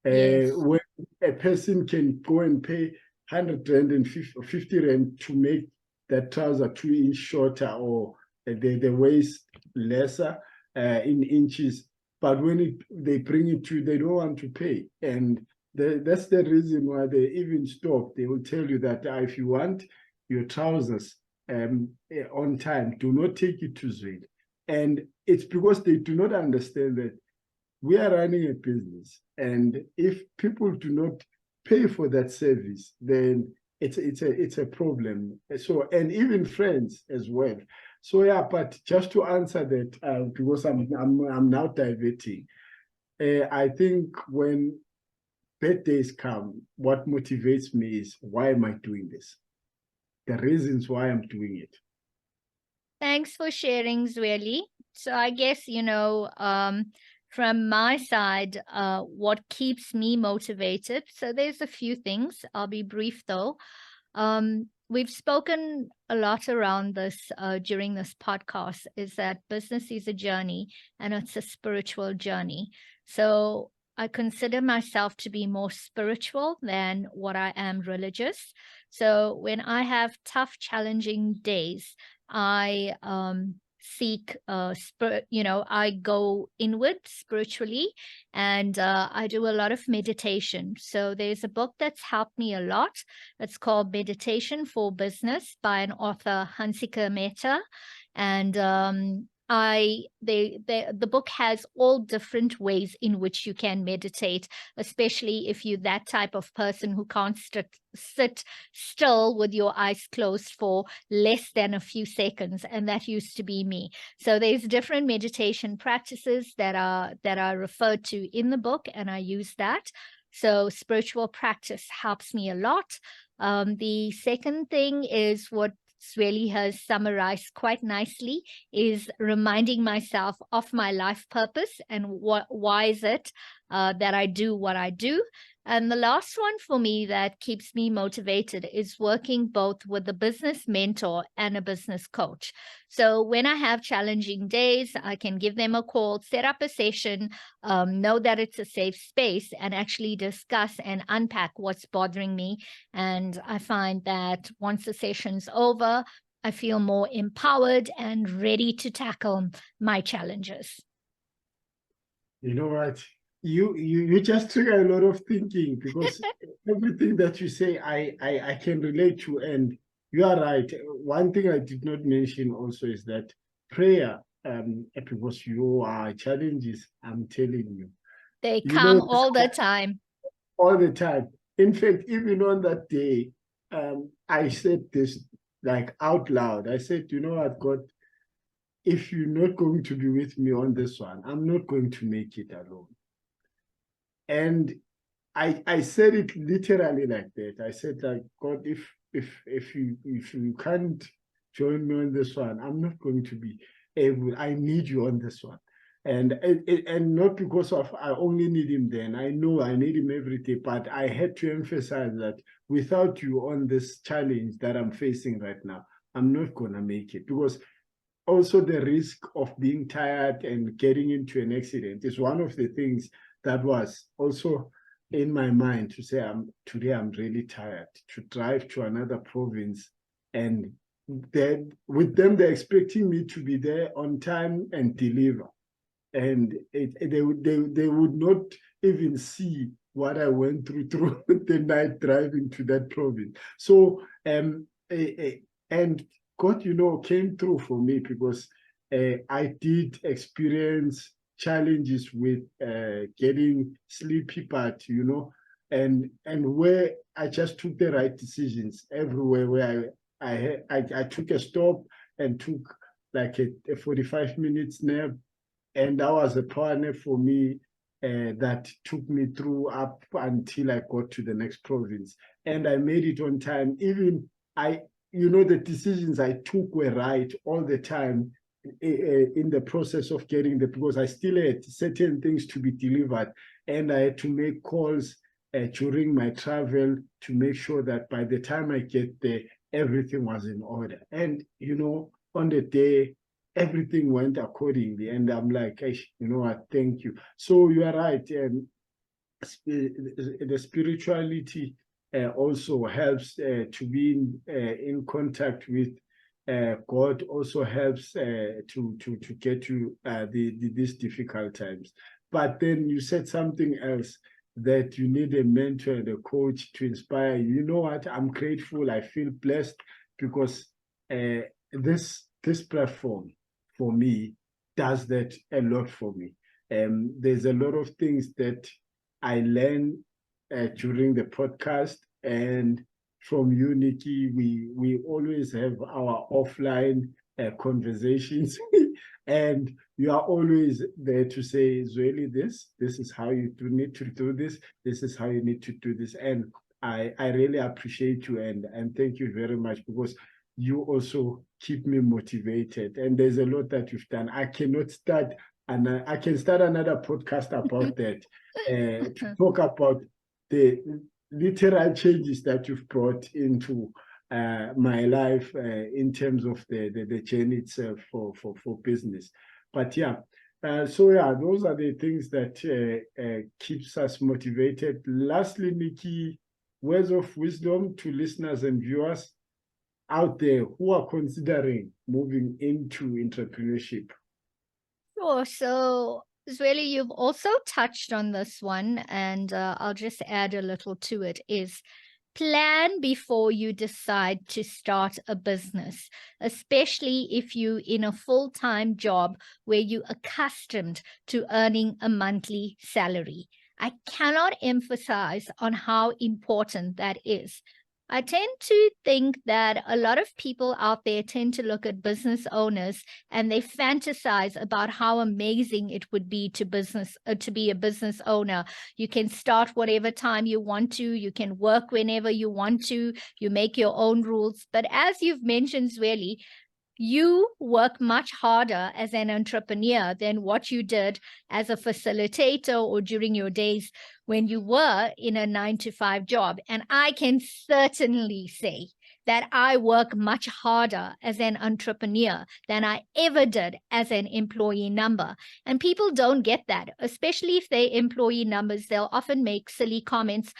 Yes. When a person can go and pay 100 rand and 50 rand to make that trouser 2 inch shorter or the waist lesser in inches, but when they bring it to you, they don't want to pay. And that's the reason why they even stop. They will tell you that if you want your trousers on time, do not take it to Zweli. And it's because they do not understand that we are running a business, and if people do not pay for that service, then it's a problem. So, and even friends as well. So yeah, but just to answer that, because I'm now diverting. I think when bad days come, what motivates me is, why am I doing this? The reasons why I'm doing it. Thanks for sharing, Zweli. So I guess, from my side, what keeps me motivated. So there's a few things. I'll be brief though. We've spoken a lot around this during this podcast, is that business is a journey and it's a spiritual journey. So I consider myself to be more spiritual than what I am religious. So when I have tough, challenging days, I seek I go inward spiritually, and I do a lot of meditation. So there's a book that's helped me a lot. It's called Meditation for Business by an author, Hansika Mehta. And the book has all different ways in which you can meditate, especially if you're that type of person who can't sit still with your eyes closed for less than a few seconds, and that used to be me. So there's different meditation practices that are referred to in the book, and I use that. So spiritual practice helps me a lot. The second thing is what Zweli has summarized quite nicely, is reminding myself of my life purpose and why is it that I do what I do. And the last one for me that keeps me motivated is working both with a business mentor and a business coach. So when I have challenging days, I can give them a call, set up a session, know that it's a safe space, and actually discuss and unpack what's bothering me. And I find that once the session's over, I feel more empowered and ready to tackle my challenges. You know what? You just trigger a lot of thinking, because everything that you say, I can relate to, and you are right. One thing I did not mention also is that prayer, because your challenges, I'm telling you, they come all the time. All the time. In fact, even on that day, I said this like out loud. I said, you know what, God, if you're not going to be with me on this one, I'm not going to make it alone. And I said it literally like that. I said, like, God, if you can't join me on this one, I'm not going to be able. I need you on this one. And not because of I only need him then. I know I need him every day, but I had to emphasize that without you on this challenge that I'm facing right now, I'm not gonna make it. Because also the risk of being tired and getting into an accident is one of the things that was also in my mind to say, today I'm really tired, to drive to another province, and then with them, they're expecting me to be there on time and deliver. And they would not even see what I went through the night driving to that province. So, and God, came through for me, because I did experience challenges with getting sleepy, but and where I just took the right decisions everywhere, where I took a stop and took like a 45 minutes nap, and that was a power nap for me, that took me through up until I got to the next province, and I made it on time. Even the decisions I took were right all the time, in the process of getting there, because I still had certain things to be delivered, and I had to make calls during my travel to make sure that by the time I get there, everything was in order. And on the day, everything went accordingly, and I'm like, hey, what, thank you. So you are right, and the spirituality also helps to be in contact with God, also helps to get to these difficult times. But then you said something else, that you need a mentor and a coach to inspire you. You know what? I'm grateful. I feel blessed, because this platform for me does that a lot for me. There's a lot of things that I learn during the podcast, and from you, Nikki, we always have our offline conversations, and you are always there to say, Zweli, this is how you need to do this. This is how you need to do this, and I really appreciate you, and thank you very much, because you also keep me motivated. And there's a lot that you've done. I cannot start, and I can start another podcast about that, to talk about the literal changes that you've brought into my life, in terms of the journey itself for business. But yeah, so yeah, those are the things that keeps us motivated. Lastly, Nikki, words of wisdom to listeners and viewers out there who are considering moving into entrepreneurship. Sure. So, Zweli, you've also touched on this one, and I'll just add a little to it, is plan before you decide to start a business, especially if you're in a full-time job where you're accustomed to earning a monthly salary. I cannot emphasize on how important that is. I tend to think that a lot of people out there tend to look at business owners and they fantasize about how amazing it would be to be a business owner. You can start whatever time you want to. You can work whenever you want to. You make your own rules. But as you've mentioned, Zweli, you work much harder as an entrepreneur than what you did as a facilitator or during your days when you were in a 9-to-5 job. And I can certainly say that I work much harder as an entrepreneur than I ever did as an employee number. And people don't get that, especially if they're employee numbers. They'll often make silly comments.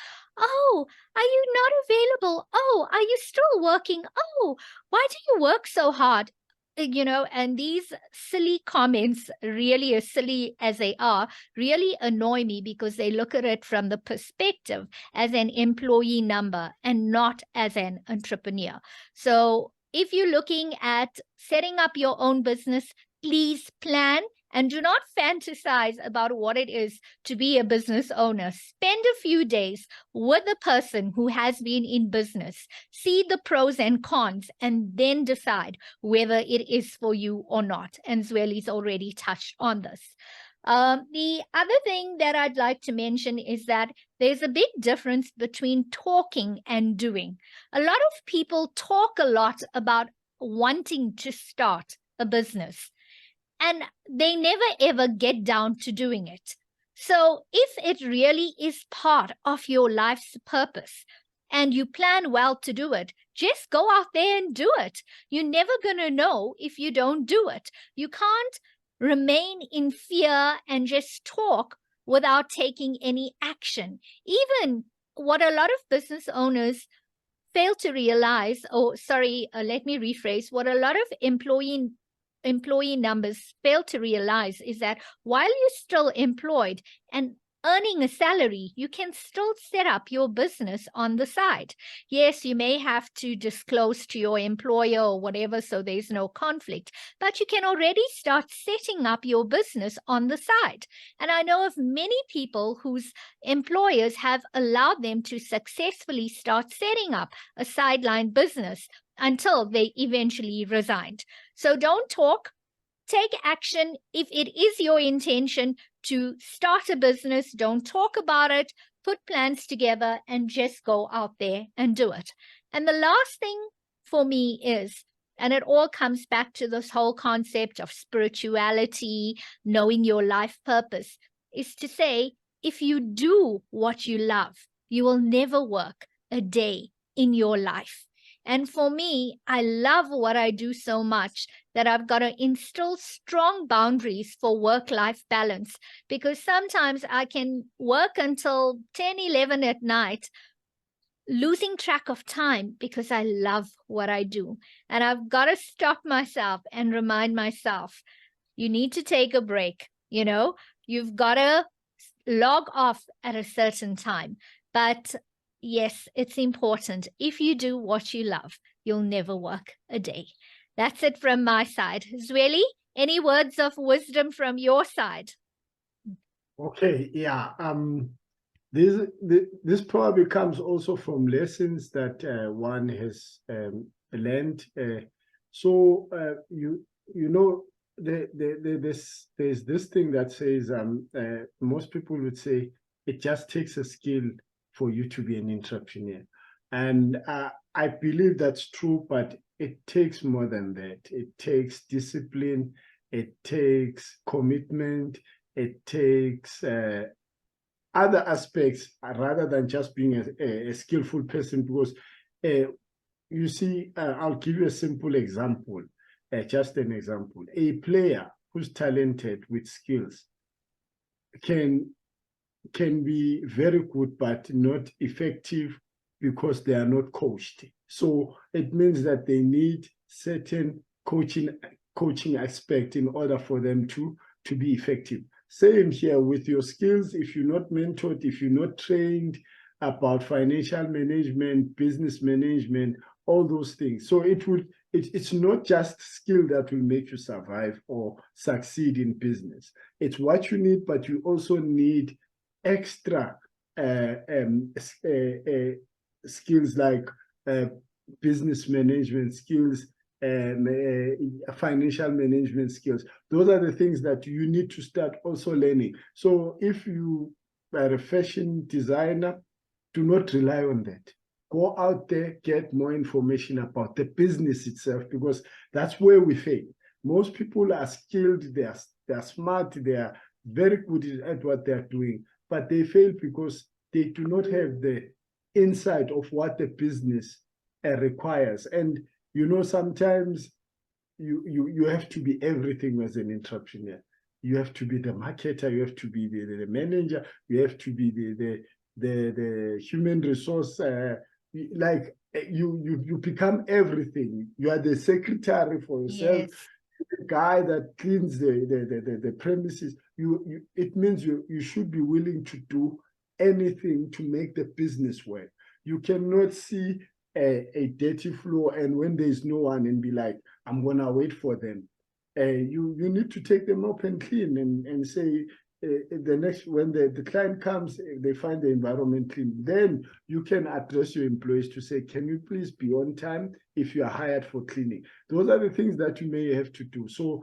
Oh, are you not available? Oh, are you still working? Oh, why do you work so hard? And these silly comments, really as silly as they are, really annoy me, because they look at it from the perspective as an employee number and not as an entrepreneur. So if you're looking at setting up your own business, please plan and do not fantasize about what it is to be a business owner. Spend a few days with the person who has been in business, see the pros and cons, and then decide whether it is for you or not. And Zweli's already touched on this. The other thing that I'd like to mention is that there's a big difference between talking and doing. A lot of people talk a lot about wanting to start a business, and they never ever get down to doing it. So if it really is part of your life's purpose and you plan well to do it, just go out there and do it. You're never going to know if you don't do it. You can't remain in fear and just talk without taking any action. Even what a lot of business owners fail to realize, let me rephrase, what a lot of employee numbers fail to realize is that while you're still employed and earning a salary, you can still set up your business on the side. Yes, you may have to disclose to your employer or whatever, so there's no conflict, but you can already start setting up your business on the side. And I know of many people whose employers have allowed them to successfully start setting up a sideline business until they eventually resigned. So don't talk, take action. If it is your intention to start a business, don't talk about it, put plans together and just go out there and do it. And the last thing for me is, and it all comes back to this whole concept of spirituality, knowing your life purpose, is to say, if you do what you love, you will never work a day in your life. And for me, I love what I do so much that I've got to instill strong boundaries for work-life balance, because sometimes I can work until 10, 11 at night, losing track of time because I love what I do. And I've got to stop myself and remind myself, you need to take a break. You've got to log off at a certain time. But yes, it's important. If you do what you love, you'll never work a day. That's it from my side. Zweli, any words of wisdom from your side? Okay, yeah. This probably comes also from lessons that one has learned. There's this thing that says most people would say it just takes a skill for you to be an entrepreneur, and I believe that's true, but it takes more than that. It takes discipline, it takes commitment, it takes other aspects rather than just being a skillful person. Because you see, I'll give you a simple example, just an example. A player who's talented with skills can be very good but not effective because they are not coached. So it means that they need certain coaching aspect in order for them to be effective. Same here with your skills. If you're not mentored, if you're not trained about financial management, business management, all those things. So it's not just skill that will make you survive or succeed in business. It's what you need, but you also need extra skills like business management skills, financial management skills. Those are the things that you need to start also learning. So if you are a fashion designer, do not rely on that. Go out there, get more information about the business itself, because that's where we fail. Most people are skilled, they're smart, they are very good at what they're doing, but they fail because they do not have the insight of what the business requires. And sometimes you have to be everything as an entrepreneur. You have to be the marketer, you have to be the manager, you have to be the human resource. Like you become everything. You are the secretary for yourself. Yes. The guy that cleans the premises. It means you should be willing to do anything to make the business work. You cannot see a dirty floor and when there's no one and be like, I'm gonna wait for them. You need to take them up and clean and say, when the client comes, they find the environment clean, then you can address your employees to say, can you please be on time if you are hired for cleaning? Those are the things that you may have to do. So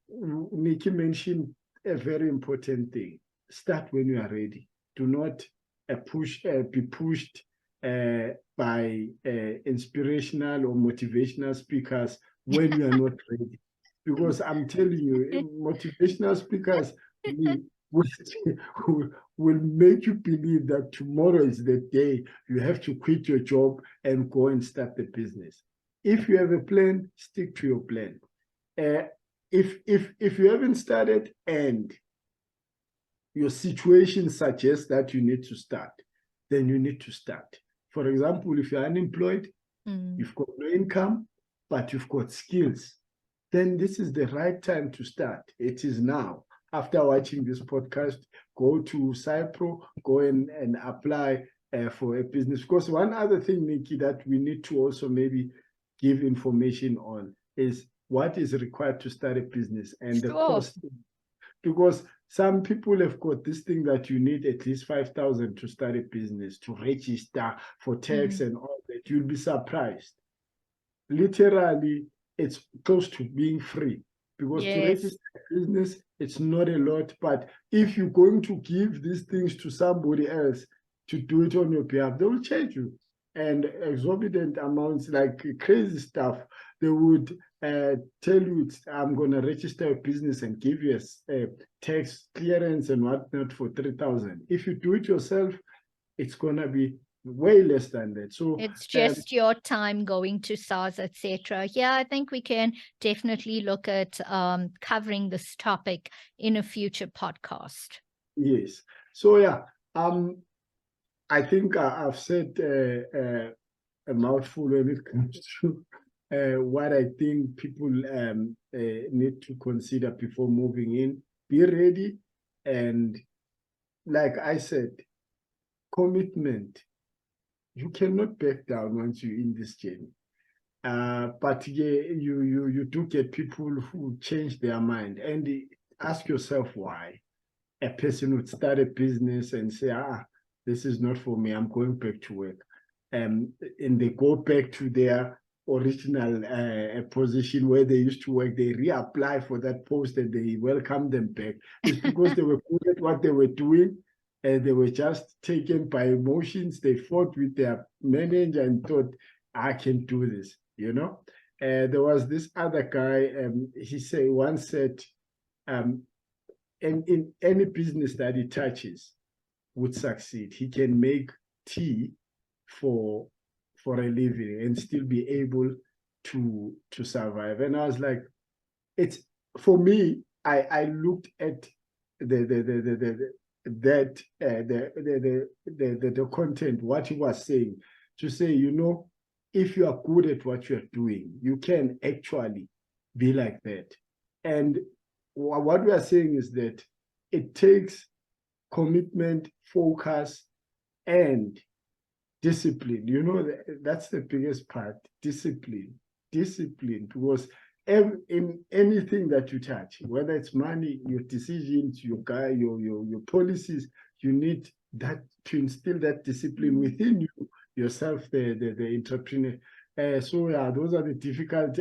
Nikki mentioned a very important thing. Start when you are ready. Do not be pushed by inspirational or motivational speakers when you are not ready. Because I'm telling you, motivational speakers will make you believe that tomorrow is the day you have to quit your job and go and start the business. If you have a plan, stick to your plan. if you haven't started and your situation suggests that you need to start, then you need to start. For example, if you're unemployed, you've got no income, but you've got skills, then this is the right time to start. It is now. After watching this podcast, go to Cypro, go and apply for a business. Because one other thing, Nikki, that we need to also maybe give information on is what is required to start a business and the cost. Because some people have got this thing that you need at least 5,000 to start a business, to register for tax and all that. You'll be surprised. Literally, it's close to being free. Because to register a business, it's not a lot. But if you're going to give these things to somebody else to do it on your behalf, they will charge you. And exorbitant amounts, like crazy stuff. They would tell you, I'm going to register a business and give you a tax clearance and whatnot for 3,000. If you do it yourself, it's going to be way less than that. So it's just your time going to SARS, etc. Yeah, I think we can definitely look at covering this topic in a future podcast. Yes. So yeah, I think I've said a mouthful when it comes to what I think people need to consider before moving in. Be ready, and like I said, commitment. You cannot back down once you're in this journey. But yeah, you do get people who change their mind, and ask yourself why. A person would start a business and say, this is not for me, I'm going back to work. And they go back to their original position where they used to work. They reapply for that post and they welcome them back. It's because they were good at what they were doing, and they were just taken by emotions. They fought with their manager and thought, I can do this, you know? There was this other guy, he once said, and in any business that he touches would succeed. He can make tea for a living and still be able to survive. And I was like, it's for me. I looked at the content, what he was saying, to say, you know, if you are good at what you're doing, you can actually be like that. And what we are saying is that it takes commitment, focus, and discipline. You know, that's the biggest part. Discipline, because in anything that you touch, whether it's money, your decisions, your policies, you need that to instill that discipline within you yourself, the entrepreneur. So yeah, those are the difficult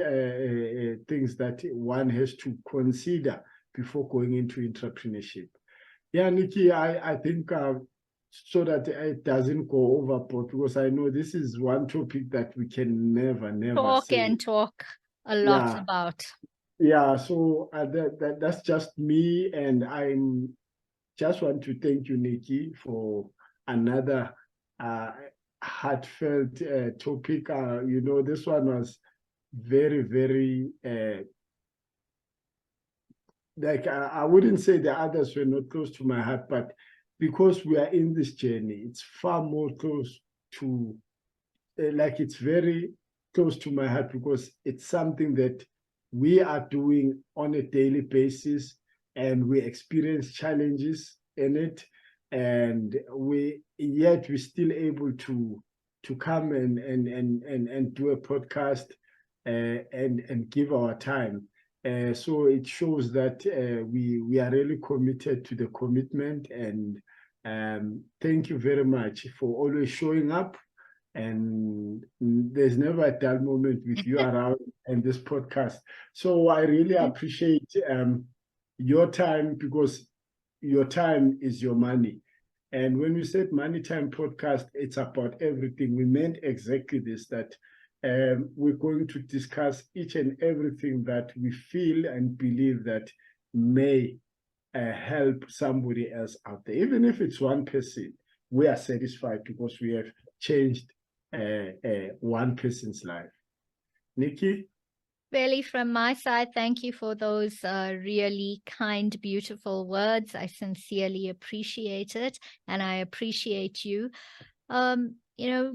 things that one has to consider before going into entrepreneurship. Yeah, Nikki, I think so that it doesn't go overboard, because I know this is one topic that we can never talk a lot about. Yeah, so that's just me, and I just want to thank you, Nikki, for another heartfelt topic. You know, this one was very, very like I wouldn't say the others were not close to my heart, but because we are in this journey, it's far more close to, like it's very close to my heart, because it's something that we are doing on a daily basis, and we experience challenges in it, and we're still able to come and do a podcast and give our time. So it shows that we are really committed to the commitment, and thank you very much for always showing up. And there's never a dull moment with you around and this podcast. So I really appreciate your time, because your time is your money. And when we said Money Time Podcast, it's about everything. We meant exactly this, that we're going to discuss each and everything that we feel and believe that may help somebody else out there. Even if it's one person, we are satisfied, because we have changed one person's life. Nikki? Really, from my side, thank you for those really kind, beautiful words. I sincerely appreciate it, and I appreciate you.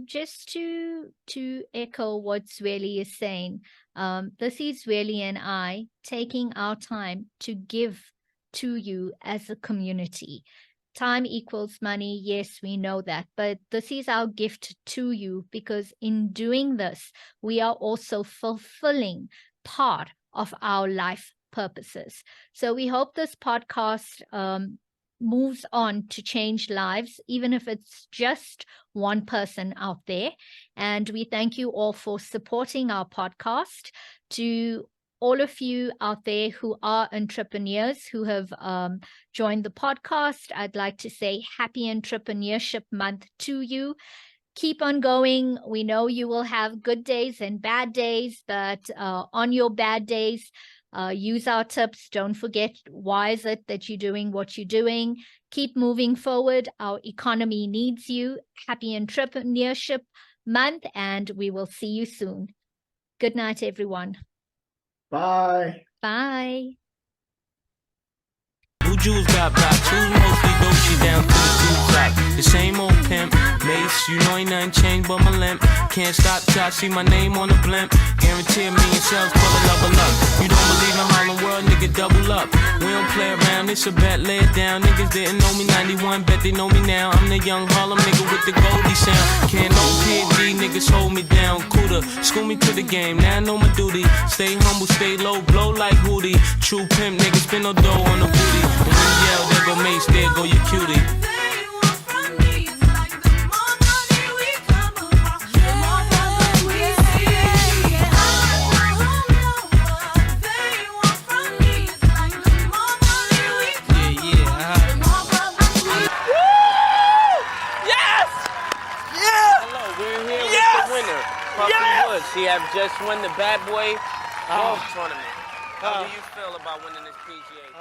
Just to echo what Zweli is saying, this is Zweli and I taking our time to give to you as a community. Time equals money. Yes, we know that, but this is our gift to you, because in doing this, we are also fulfilling part of our life purposes. So we hope this podcast moves on to change lives, even if it's just one person out there. And we thank you all for supporting our podcast. To all of you out there who are entrepreneurs who have joined the podcast, I'd like to say Happy Entrepreneurship Month to you. Keep on going. We know you will have good days and bad days, but on your bad days, use our tips. Don't forget, why is it that you're doing what you're doing? Keep moving forward. Our economy needs you. Happy Entrepreneurship Month, and we will see you soon. Good night, everyone. Bye. Bye. Who Jews got back? Who's mostly doshi down to the two top? The same old pimp, mace, you know ain't nothing changed but my limp. Can't stop till I see my name on the blimp. Guarantee me and shells pull a level up. You don't believe in Harlem World, nigga, double up. We don't play around, it's a bet, lay it down. Niggas didn't know me 91, bet they know me now. I'm the young Harlem nigga with the Goldie sound. Can't no PD, niggas hold me down. Cooler, school me to the game, now I know my duty. Stay humble, stay low, blow like Hootie. True pimp, niggas spin no dough on the booty. When you yell, there go Mace, there go your cutie. He have just won the Bad Boy Golf Tournament. How do you feel about winning this PGA?